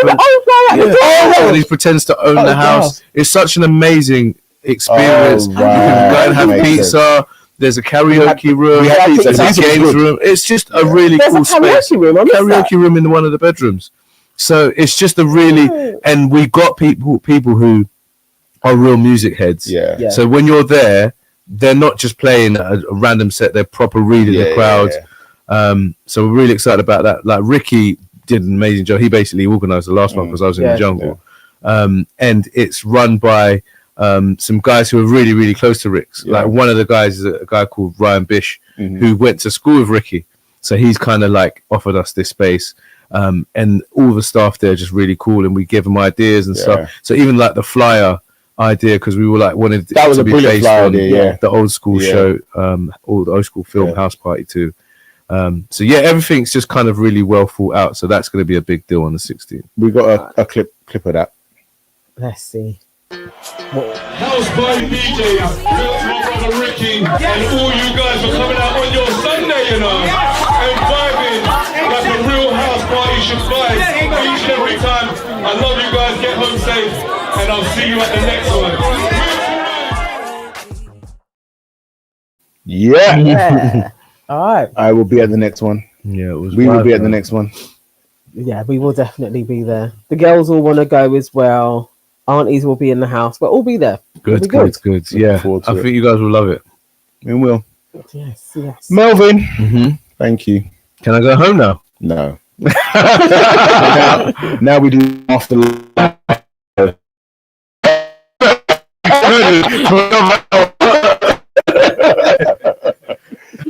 And he pretends to own the house. It's such an amazing experience. You can go and have pizza. There's a karaoke room. There's a games room. It's just a really cool space. Karaoke room in one of the bedrooms. So it's just and we got people who are real music heads. Yeah. So when you're there, they're not just playing a random set. They're proper reading the crowd. So we're really excited about that. Like Ricky did an amazing job. He basically organised the last one because I was in the jungle. And it's run by some guys who are really, really close to Rick's. Like one of the guys is a guy called Ryan Bish, who went to school with Ricky. So he's kind of like offered us this space. And all the staff there are just really cool, and we give them ideas and stuff. So even like the flyer idea, because we were like wanted that was to a be brilliant based flyer on idea, the old school show, or the old school film House Party too. So everything's just kind of really well thought out. So that's going to be a big deal on the 16th. We got a clip of that. Let's see. House Party DJs, my brother Ricky, and all you guys are coming out on your Sunday, and vibing like a real house party should vibe each and every time. I love you guys, get home safe, and I'll see you at the next one. Yeah. All right. I will be at the next one. Yeah, we will be at the next one. Yeah, we will definitely be there. The girls all want to go as well. Aunties will be in the house. We'll all be there. Good. Yeah, I think you guys will love it. We will. Yes. Melvin, thank you. Can I go home now? No. now we do after.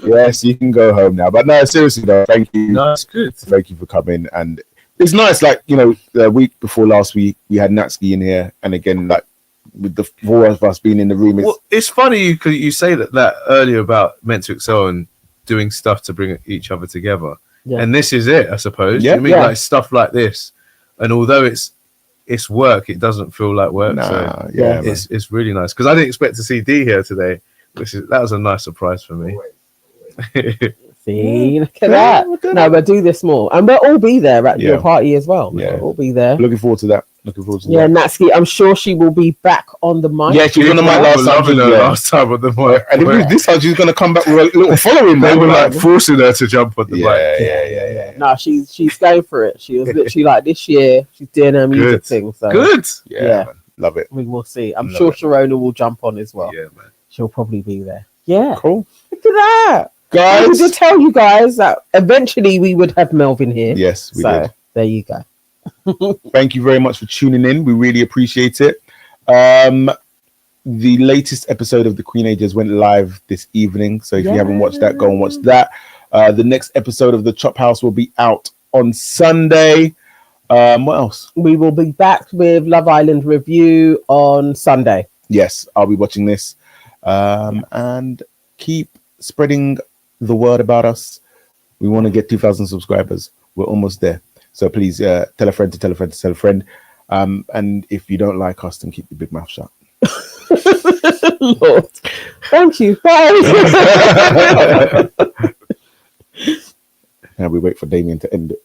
Yes, you can go home now. But no, seriously though, thank you. No, it's good. Thank you for coming, and it's nice. Like the week before last week, we had Natsuki in here, and again, like with the four of us being in the room. It's funny you say that earlier about Meant to Excel and doing stuff to bring each other together, and this is it, I suppose. Yeah, I mean, like stuff like this, and although it's work, it doesn't feel like work. It's really nice because I didn't expect to see D here today. That was a nice surprise for me. See, look at that. No, we'll do this more. And we'll all be there at your party as well. Yeah. We'll all be there. Looking forward to that. Yeah, Natsuki, I'm sure she will be back on the mic. Yeah, she was on the mic last time on the mic. And this time she's going to come back with a little following. They were like forcing her to jump on the mic. Yeah. No, she's going for it. She was literally like this year, she's doing her music thing. So good. Yeah. Man. Love it. We will see. I'm sure Sharona will jump on as well. Yeah, man. She'll probably be there. Yeah. Cool. Look at that. Guys, I did tell you guys that eventually we would have Melvin here. Yes, we did. There you go. Thank you very much for tuning in. We really appreciate it. The latest episode of The Queen Ages went live this evening. So if you haven't watched that, go and watch that. The next episode of The Chop House will be out on Sunday. What else? We will be back with Love Island review on Sunday. Yes, I'll be watching this. And keep spreading the word about us. We want to get 2,000 subscribers. We're almost there. So please tell a friend to tell a friend to tell a friend. And if you don't like us, then keep your big mouth shut. Lord. Thank you. Bye. Now we wait for Damien to end it.